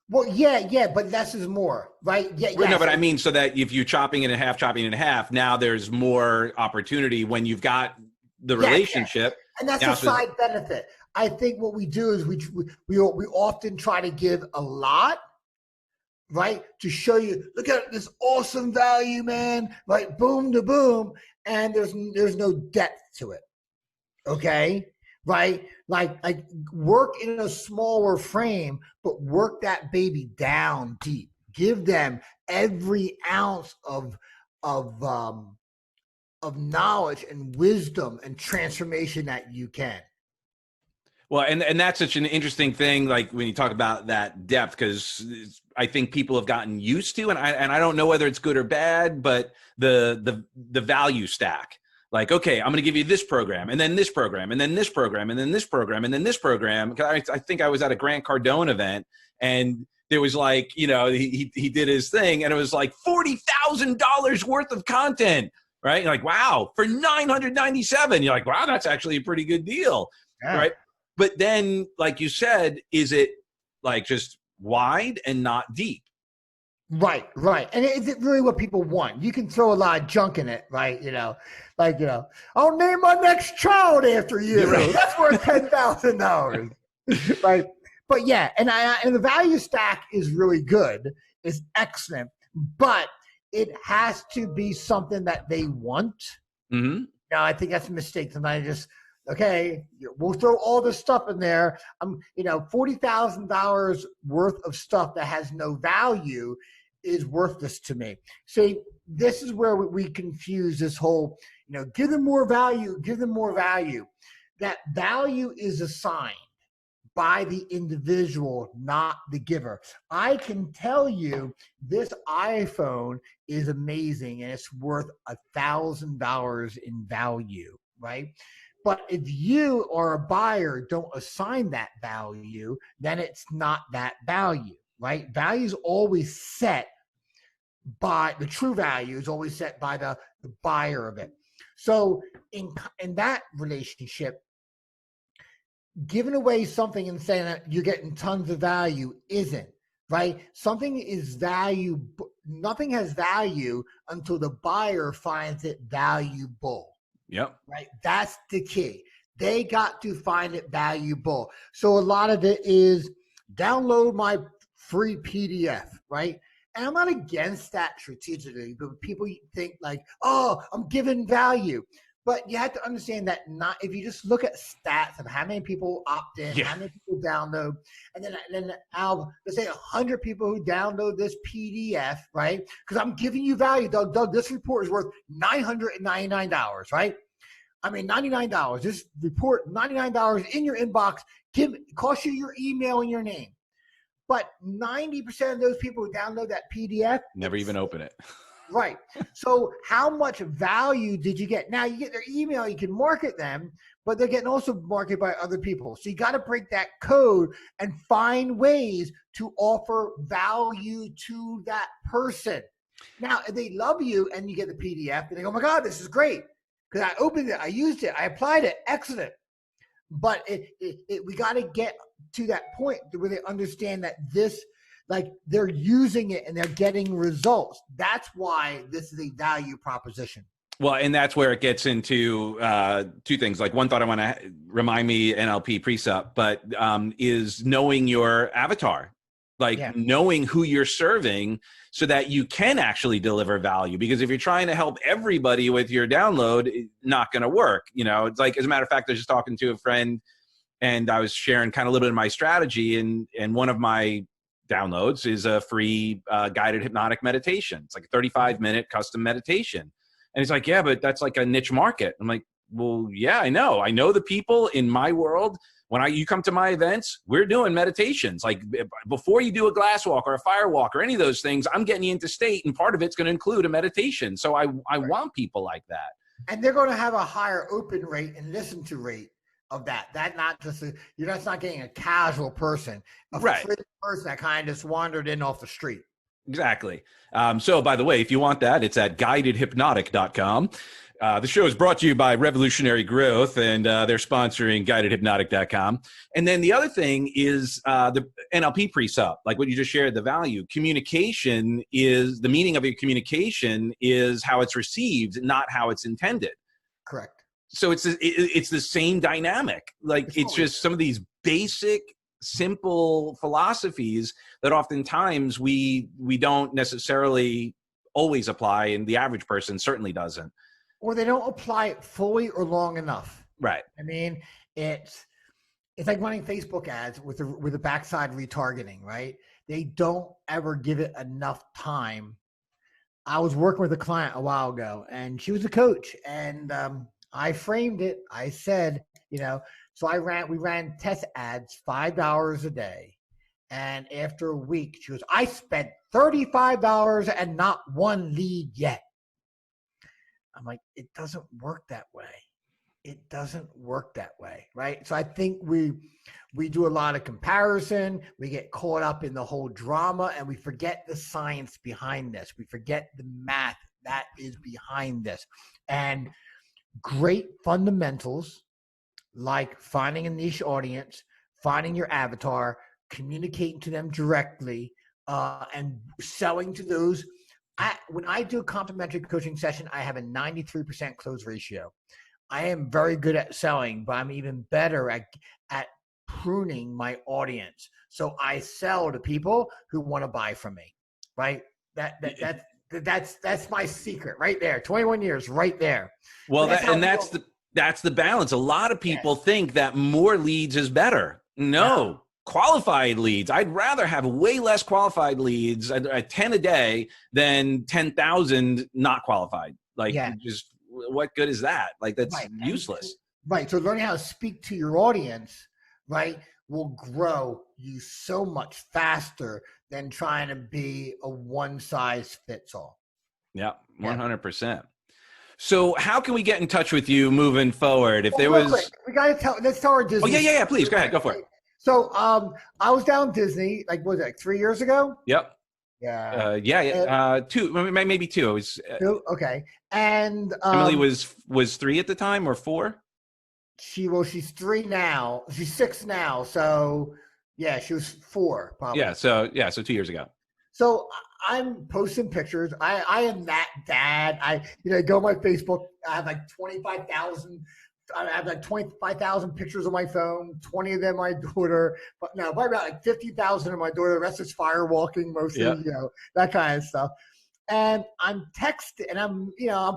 Well, yeah, but less is more, right? Yeah, no, but I mean, so that if you're chopping it in half, now there's more opportunity when you've got the relationship. And that's a side benefit. I think what we do is we often try to give a lot right? To show you, look at this awesome value, man, right? Boom to boom. And there's no depth to it. Okay. Right. Like work in a smaller frame, but work that baby down deep. Give them every ounce of knowledge and wisdom and transformation that you can. Well, and that's such an interesting thing, like when you talk about that depth, because I think people have gotten used to, and I don't know whether it's good or bad, but the value stack. Like, okay, I'm going to give you this program, and then this program, and then this program, and then this program, and then this program. I think I was at a Grant Cardone event, and there was like, you know, he did his thing, and it was like $40,000 worth of content, right? You're like, wow, for $997. You're like, wow, that's actually a pretty good deal, right? But then, like you said, is it like just wide and not deep? Right. And is it really what people want? You can throw a lot of junk in it, right? I'll name my next child after you. Right. That's worth $10,000, right? But yeah, and the value stack is really good, is excellent, but it has to be something that they want. Mm-hmm. Now, I think that's a mistake. Sometimes okay, we'll throw all this stuff in there. $40,000 worth of stuff that has no value is worthless to me. See, this is where we confuse this whole, give them more value, give them more value. That value is assigned by the individual, not the giver. I can tell you this iPhone is amazing and it's worth $1,000 in value, right? But if you or a buyer don't assign that value, then it's not that value, right? Value is always set by the true value is always set by the buyer of it. So in that relationship, giving away something and saying that you're getting tons of value isn't, right? Something is value. Nothing has value until the buyer finds it valuable. Yep. Right. That's the key. They got to find it valuable. So a lot of it is download my free PDF, right? And I'm not against that strategically, but people think like, oh, I'm giving value. But you have to understand that not if you just look at stats of how many people opt in, how many people download, and then let's say 100 people who download this PDF, right? Because I'm giving you value, Doug. Doug, this report is worth $999, right? I mean, $99. This report, $99 in your inbox, cost you your email and your name. But 90% of those people who download that PDF never even open it. Right. So how much value did you get? Now you get their email, you can market them, but they're getting also marketed by other people. So you got to break that code and find ways to offer value to that person. Now, if they love you and you get the PDF, and they go, oh my God, this is great. Because I opened it, I used it, I applied it, excellent. But we got to get to that point where they understand that this, like they're using it and they're getting results. That's why this is a value proposition. Well, and that's where it gets into two things. Like one thought I want to remind me NLP precept, but is knowing your avatar, like knowing who you're serving so that you can actually deliver value. Because if you're trying to help everybody with your download, it's not going to work. It's like, as a matter of fact, I was just talking to a friend and I was sharing kind of a little bit of my strategy, and one of my downloads is a free guided hypnotic meditation. It's like a 35-minute custom meditation. And he's like, yeah, but that's like a niche market. I'm like, well, yeah, I know the people in my world. When you come to my events, we're doing meditations. Like before you do a glass walk or a fire walk or any of those things, I'm getting you into state, and part of it's going to include a meditation. So I want people like that. And they're going to have a higher open rate and listen to rate of that. That not just you're just not getting a casual person, a frustrated person that kind of just wandered in off the street. Exactly. So by the way, if you want that, it's at guidedhypnotic.com. The show is brought to you by Revolutionary Growth, and they're sponsoring guidedhypnotic.com. And then the other thing is the NLP precept, like what you just shared, the value. Communication is the meaning of your communication is how it's received, not how it's intended. Correct. So it's the same dynamic. Like it's just some of these basic simple philosophies that oftentimes we don't necessarily always apply, and the average person certainly doesn't. Or they don't apply it fully or long enough. Right. I mean, it's like running Facebook ads with the backside retargeting, right? They don't ever give it enough time. I was working with a client a while ago, and she was a coach, and I framed it. I said, so we ran test ads $5 a day, and after a week, she goes, I spent $35 and not one lead yet. I'm like, it doesn't work that way. It doesn't work that way, right? So I think we do a lot of comparison. We get caught up in the whole drama, and we forget the science behind this. We forget the math that is behind this. And great fundamentals like finding a niche audience, finding your avatar, communicating to them directly, and selling to those. When I do a complimentary coaching session, I have a 93% close ratio. I am very good at selling, but I'm even better at pruning my audience. So I sell to people who want to buy from me, right? That's my secret right there. 21 years right there. Well, that's the balance. A lot of people think that more leads is better. No. Qualified leads. I'd rather have way less qualified leads at 10 a day than 10,000 not qualified. Just what good is that? Like, that's useless. Right. So learning how to speak to your audience, right, will grow you so much faster than trying to be a one size fits all. Yeah, 100%. So how can we get in touch with you moving forward? If there was, quick, we got to let's tell our Disney. Oh yeah. Please go ahead. Go for it. So I was down Disney, like, what was it, like 3 years ago? Yep. Yeah. 2, maybe 2. It was 2. Okay. And Emily was 3 at the time, or 4? She's 3 now. She's 6 now. So yeah, she was 4 probably. Yeah. So 2 years ago. So I'm posting pictures. I am that dad. I go on my Facebook. I have like 25,000. I have like 25,000 pictures on my phone. 20 of them my daughter. But no, probably about like 50,000 of my daughter. The rest is firewalking mostly. That kind of stuff. And I'm texting, and I'm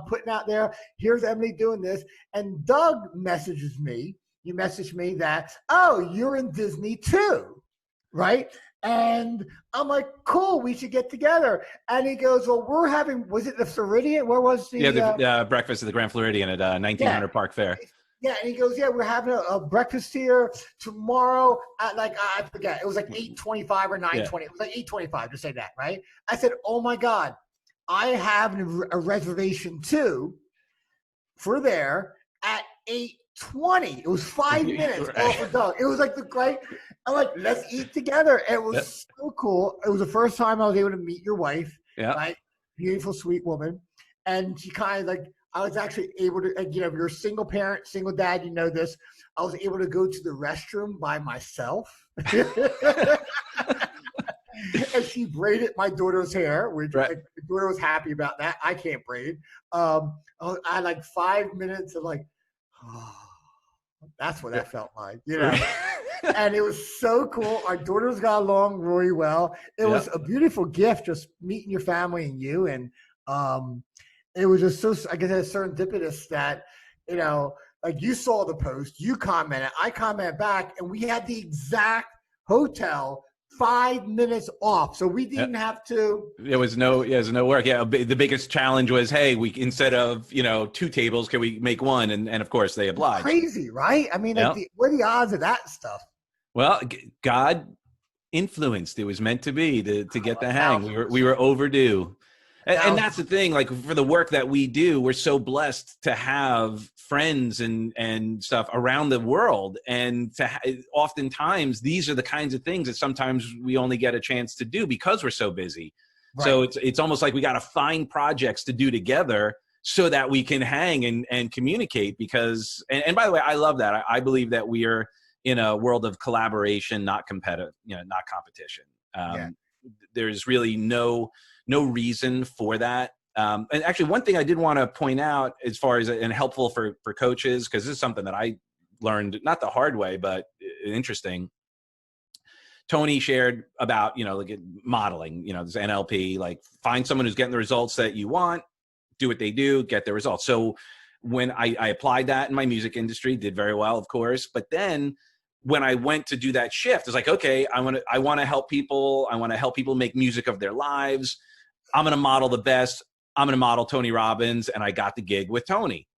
putting out there, here's Emily doing this. And Doug messages me. You message me that, oh, you're in Disney too, right? And I'm like, cool, we should get together. And he goes, well, we're having, was it the Floridian? Where was the? The breakfast at the Grand Floridian at 1900 Park Fair. Yeah, and he goes, yeah, we're having a breakfast here tomorrow at I forget. It was like 8:25 or 9:20. It was like 8:25 to say that, right? I said, oh my God, I have a reservation too for there at 8:20. It was 5 minutes off the dog. It was like the great. I'm like, let's eat together. It was so cool. It was the first time I was able to meet your wife. Yeah. Right? Beautiful, sweet woman. And she kind of I was actually able to, if you're a single parent, single dad, you know this. I was able to go to the restroom by myself. And she braided my daughter's hair, which the daughter was happy about that. I can't braid. I had like 5 minutes of that's what that felt like, And it was so cool. Our daughters got along really well. It was a beautiful gift, just meeting your family and you. And it was just so, I guess, serendipitous that, like, you saw the post, you commented, I commented back, and we had the exact hotel 5 minutes off. So we didn't have to. There was no work. Yeah. The biggest challenge was, hey, we, instead of, 2 tables, can we make 1? And of course they obliged. Crazy, right? I mean, what are the odds of that stuff? Well, God influenced. It was meant to be to get the hang. We were overdue. And that's the thing, like, for the work that we do, we're so blessed to have friends and stuff around the world. And oftentimes these are the kinds of things that sometimes we only get a chance to do because we're so busy. Right. So it's almost like we got to find projects to do together so that we can hang and communicate, because, and by the way, I love that. I believe that we are in a world of collaboration, not competitive, not competition. There's really no reason for that. And actually, one thing I did want to point out, as far as and helpful for coaches, because this is something that I learned, not the hard way, but interesting. Tony shared about, like modeling, this NLP, like find someone who's getting the results that you want, do what they do, get the results. So when I applied that in my music industry, did very well, of course. But then when I went to do that shift, it's like, okay, I want to help people. I want to help people make music of their lives. I'm going to model the best. I'm going to model Tony Robbins. And I got the gig with Tony.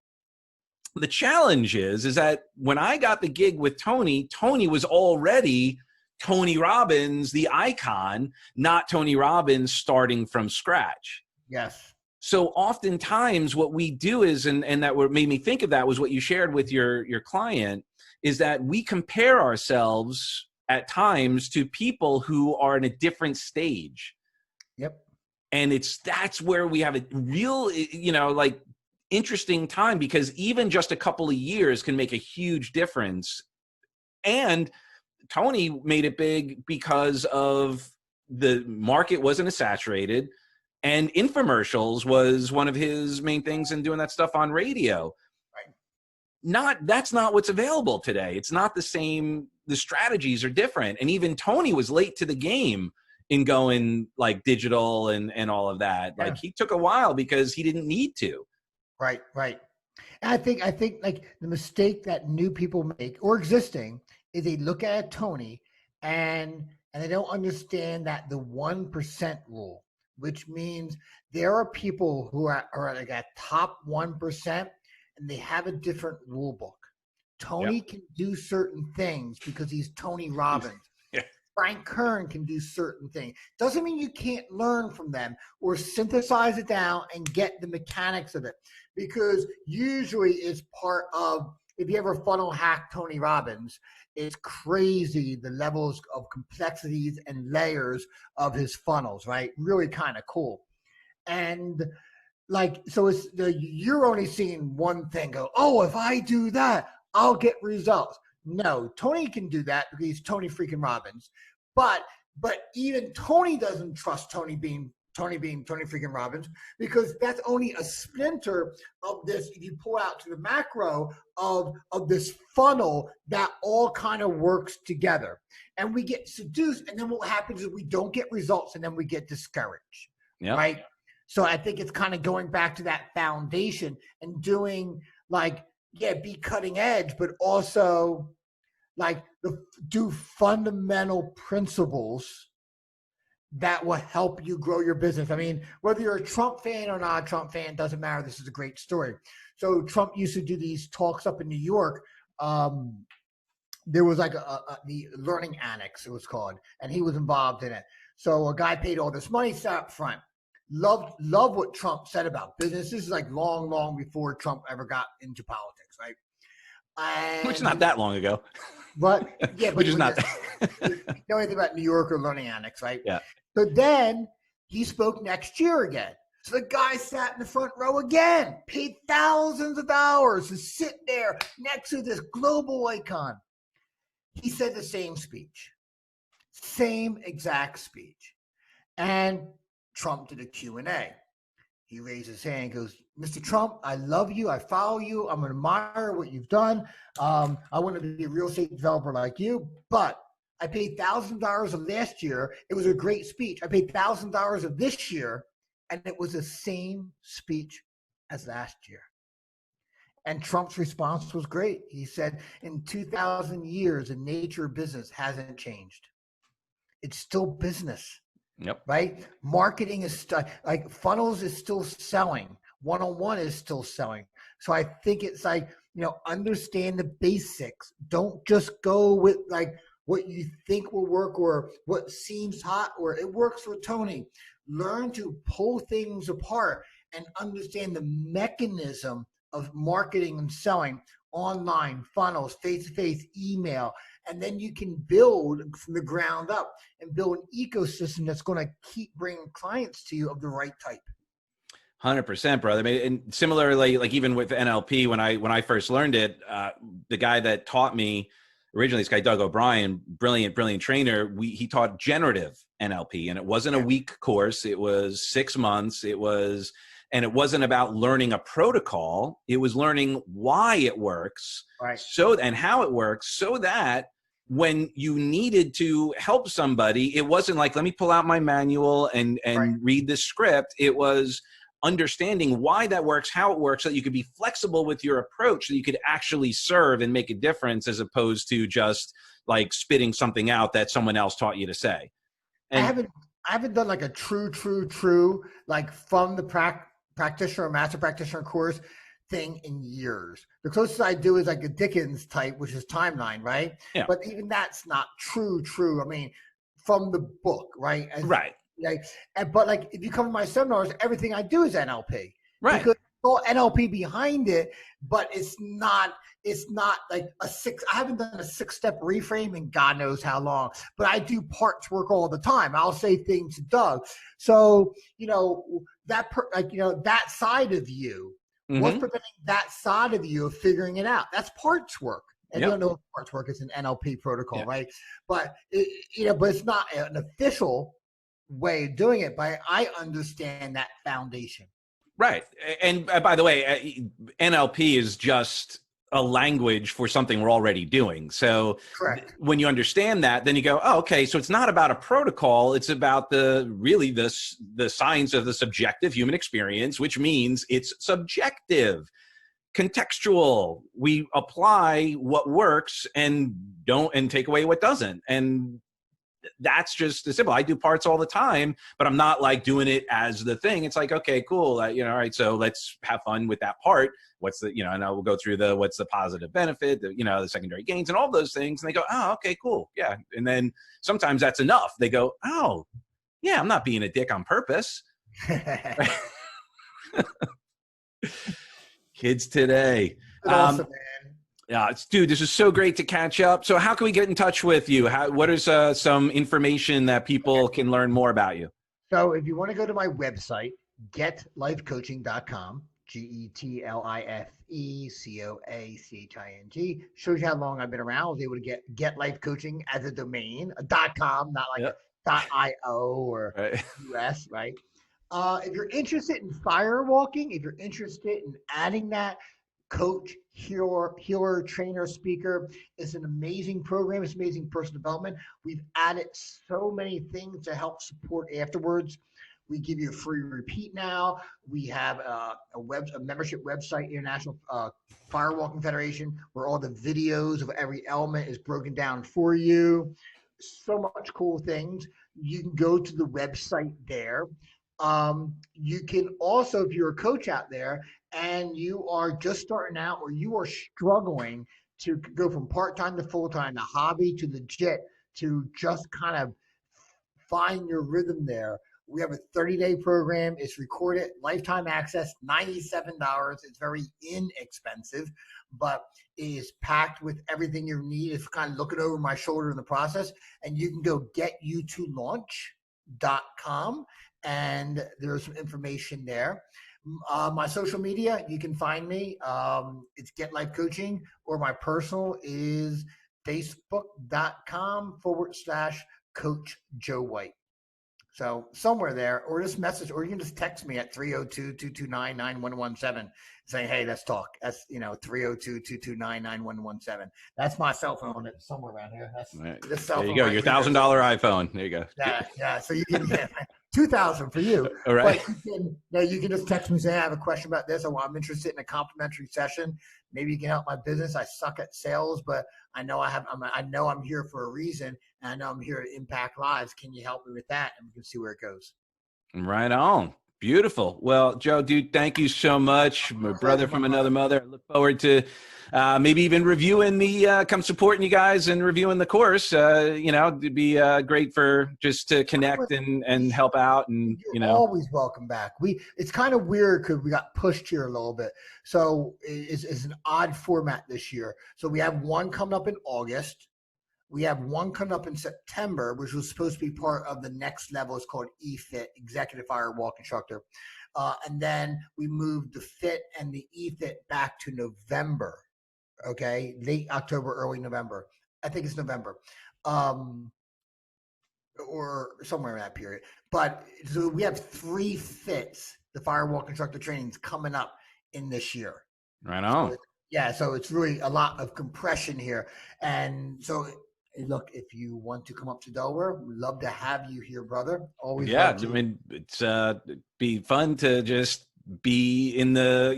The challenge is that when I got the gig with Tony, Tony was already Tony Robbins, the icon, not Tony Robbins starting from scratch. Yes. So oftentimes what we do is, and that what made me think of that was what you shared with your client, is that we compare ourselves at times to people who are in a different stage. Yep. And that's where we have a real, like interesting time, because even just a couple of years can make a huge difference. And Tony made it big because of the market wasn't as saturated. And infomercials was one of his main things in doing that stuff on radio. Right. That's not what's available today. It's not the same. The strategies are different. And even Tony was late to the game in going like digital and all of that. Yeah. Like he took a while because he didn't need to. Right. And I think like the mistake that new people make, or existing, is they look at Tony and they don't understand that the 1% rule, which means there are people who are like a top 1% and they have a different rule book. Tony can do certain things because he's Tony Robbins. Yeah. Frank Kern can do certain things. Doesn't mean you can't learn from them or synthesize it down and get the mechanics of it, because usually it's part of, if you ever funnel hack Tony Robbins, it's crazy the levels of complexities and layers of his funnels, right? Really kind of cool. And like, so you're only seeing one thing go, oh, if I do that, I'll get results. No, Tony can do that because he's Tony freaking Robbins. But even Tony doesn't trust Tony being Tony freaking Robbins, because that's only a splinter of this. If you pull out to the macro of this funnel that all kind of works together, and we get seduced, and then what happens is we don't get results, and then we get discouraged. Yep. Right. So I think it's kind of going back to that foundation and doing be cutting edge, but also do fundamental principles that will help you grow your business. I mean, whether you're a Trump fan or not a Trump fan, doesn't matter. This is a great story. So Trump used to do these talks up in New York. There was like the Learning Annex, it was called, and he was involved in it. So a guy paid all this money, sat up front. Love what Trump said about business. This is like long before Trump ever got into politics, right? Which is not that long ago. But yeah, which is not. You know anything about New York or Learning Annex, right? Yeah. So then he spoke next year again. So the guy sat in the front row again, paid thousands of dollars to sit there next to this global icon. He said the same speech, same exact speech, and Trump did a Q&A. He raised his hand and goes, Mr. Trump, I love you. I follow you. I'm going to admire what you've done. I want to be a real estate developer like you, but I paid $1,000 of last year. It was a great speech. I paid $1,000 of this year, and it was the same speech as last year. And Trump's response was great. He said, in 2,000 years, the nature of business hasn't changed. It's still business. Yep. Right. Marketing is like funnels is still selling. One-on-one is still selling. So I think it's like, understand the basics. Don't just go with like what you think will work or what seems hot or it works for Tony. Learn to pull things apart and understand the mechanism of marketing and selling, online, funnels, face-to-face, email. And then you can build from the ground up and build an ecosystem that's going to keep bringing clients to you of the right type. 100%, brother. I mean, and similarly, like even with NLP, when I first learned it, the guy that taught me originally, this guy Doug O'Brien, brilliant trainer. He taught generative NLP, and it wasn't a week course. It was 6 months. And it wasn't about learning a protocol. It was learning why it works, right? And how it works, so that when you needed to help somebody, it wasn't like, let me pull out my manual and read the script. It was understanding why that works, how it works, so that you could be flexible with your approach, so you could actually serve and make a difference, as opposed to just like spitting something out that someone else taught you to say. And I haven't done like a true, like from the practitioner or master practitioner course thing in years. The closest I do is like a Dickens type, which is timeline, right? Yeah. But even that's not true. I mean, from the book, right? Right. Like, but like if you come to my seminars, everything I do is NLP. Right. Because all NLP behind it, but it's not like a six. I haven't done a 6-step reframe in God knows how long, but I do parts work all the time. I'll say things to Doug. So, that side of you, what's preventing that side of you of figuring it out? That's parts work. And you don't know if parts work is an NLP protocol, right? But, but it's not an official way of doing it, but I understand that foundation. Right. And by the way, NLP is just a language for something we're already doing. So when you understand that, then you go, oh, okay, so it's not about a protocol. It's about the science of the subjective human experience, which means it's subjective, contextual. We apply what works and take away what doesn't. And that's just as simple. I do parts all the time, but I'm not like doing it as the thing. It's like, okay, cool. All right. So let's have fun with that part. What's the, and I will go through what's the positive benefit, the secondary gains and all those things. And they go, oh, okay, cool. Yeah. And then sometimes that's enough. They go, oh yeah, I'm not being a dick on purpose. Kids today. Awesome, man. Yeah, dude, this is so great to catch up. So how can we get in touch with you? What is some information that people can learn more about you? So if you want to go to my website, getlifecoaching.com, GETLIFECOACHING, shows you how long I've been around. I was able to get life coaching as a domain, a .com, not like a .io or US, right? If you're interested in firewalking, if you're interested in adding that, coach, healer, trainer, speaker. It's an amazing program. It's amazing personal development. We've added so many things to help support afterwards. We give you a free repeat now. We have a membership website, International Firewalking Federation, where all the videos of every element is broken down for you. So much cool things. You can go to the website there. You can also, if you're a coach out there and you are just starting out or you are struggling to go from part-time to full-time, to hobby to legit, to just kind of find your rhythm there, we have a 30-day program. It's recorded, lifetime access, $97. It's very inexpensive, but it is packed with everything you need. It's kind of looking over my shoulder in the process. And you can go getyouTolaunch.com, and there's some information there. My social media, you can find me. It's Get Life Coaching, or my personal is facebook.com/Coach Joe White. So somewhere there, or just message, or you can just text me at 302-229-9117 saying, hey, let's talk. That's, 302-229-9117. That's my cell phone. It's somewhere around here. That's the cell phone. There you go. Your $1,000 iPhone. There you go. Yeah. So you can get $2,000 for you. All right. But you can just text me and say, I have a question about this, or I'm interested in a complimentary session. Maybe you can help my business. I suck at sales, but I know I'm here for a reason, and I know I'm here to impact lives. Can you help me with that? And we can see where it goes. Right on. Beautiful. Well, Joe, dude, thank you so much. My brother from another mother. I look forward to maybe even reviewing come supporting you guys and reviewing the course. It'd be great for just to connect and help out. And You're always welcome back. It's kind of weird because we got pushed here a little bit. So it's an odd format this year. So we have one coming up in August. We have one coming up in September, which was supposed to be part of the next level. It's called EFIT, Executive Fire Walk Instructor. And then we moved the FIT and the EFIT back to November. Okay, late October, early November. I think it's November, or somewhere in that period. But so we have 3 FITs, the Fire Walk Instructor trainings, coming up in this year. Right on. So it's really a lot of compression here. And so look, if you want to come up to Delaware, we'd love to have you here, brother. Always. Yeah, love to. I mean, it's be fun to just be in the,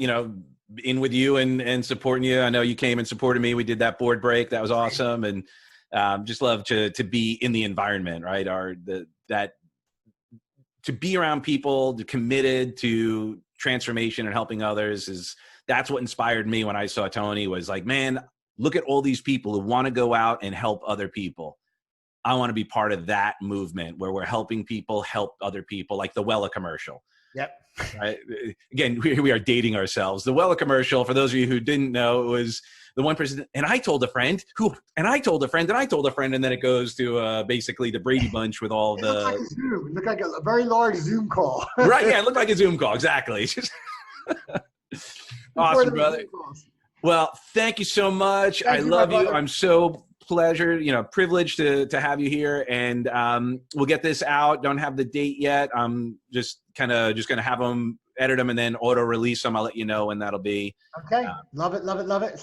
in with you and supporting you. I know you came and supported me. We did that board break. That was awesome. And just love to be in the environment, right? To be around people committed to transformation and helping others that's what inspired me when I saw Tony. Was like, man, look at all these people who want to go out and help other people. I want to be part of that movement where we're helping people help other people, like the Wella commercial. Yep. Right. Again, we are dating ourselves. The Wella commercial, for those of you who didn't know, it was the one person, and I told a friend who, and I told a friend, and I told a friend, and then it goes to basically the Brady Bunch with all the. It looked like a Zoom. It looked like a very large Zoom call. Right. Yeah. It looked like a Zoom call. Exactly. Awesome, brother. Well, thank you so much. I love you. I'm so privileged to have you here, and we'll get this out. Don't have the date yet. I'm just going to have them edit them and then auto release them. I'll let you know when that'll be. Okay. Love it. Love it. Love it.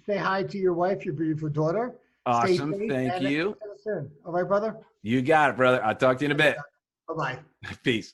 Say hi to your wife, your beautiful daughter. Awesome. Thank you. Soon. All right, brother. You got it, brother. I'll talk to you in a bit. Bye-bye. Peace.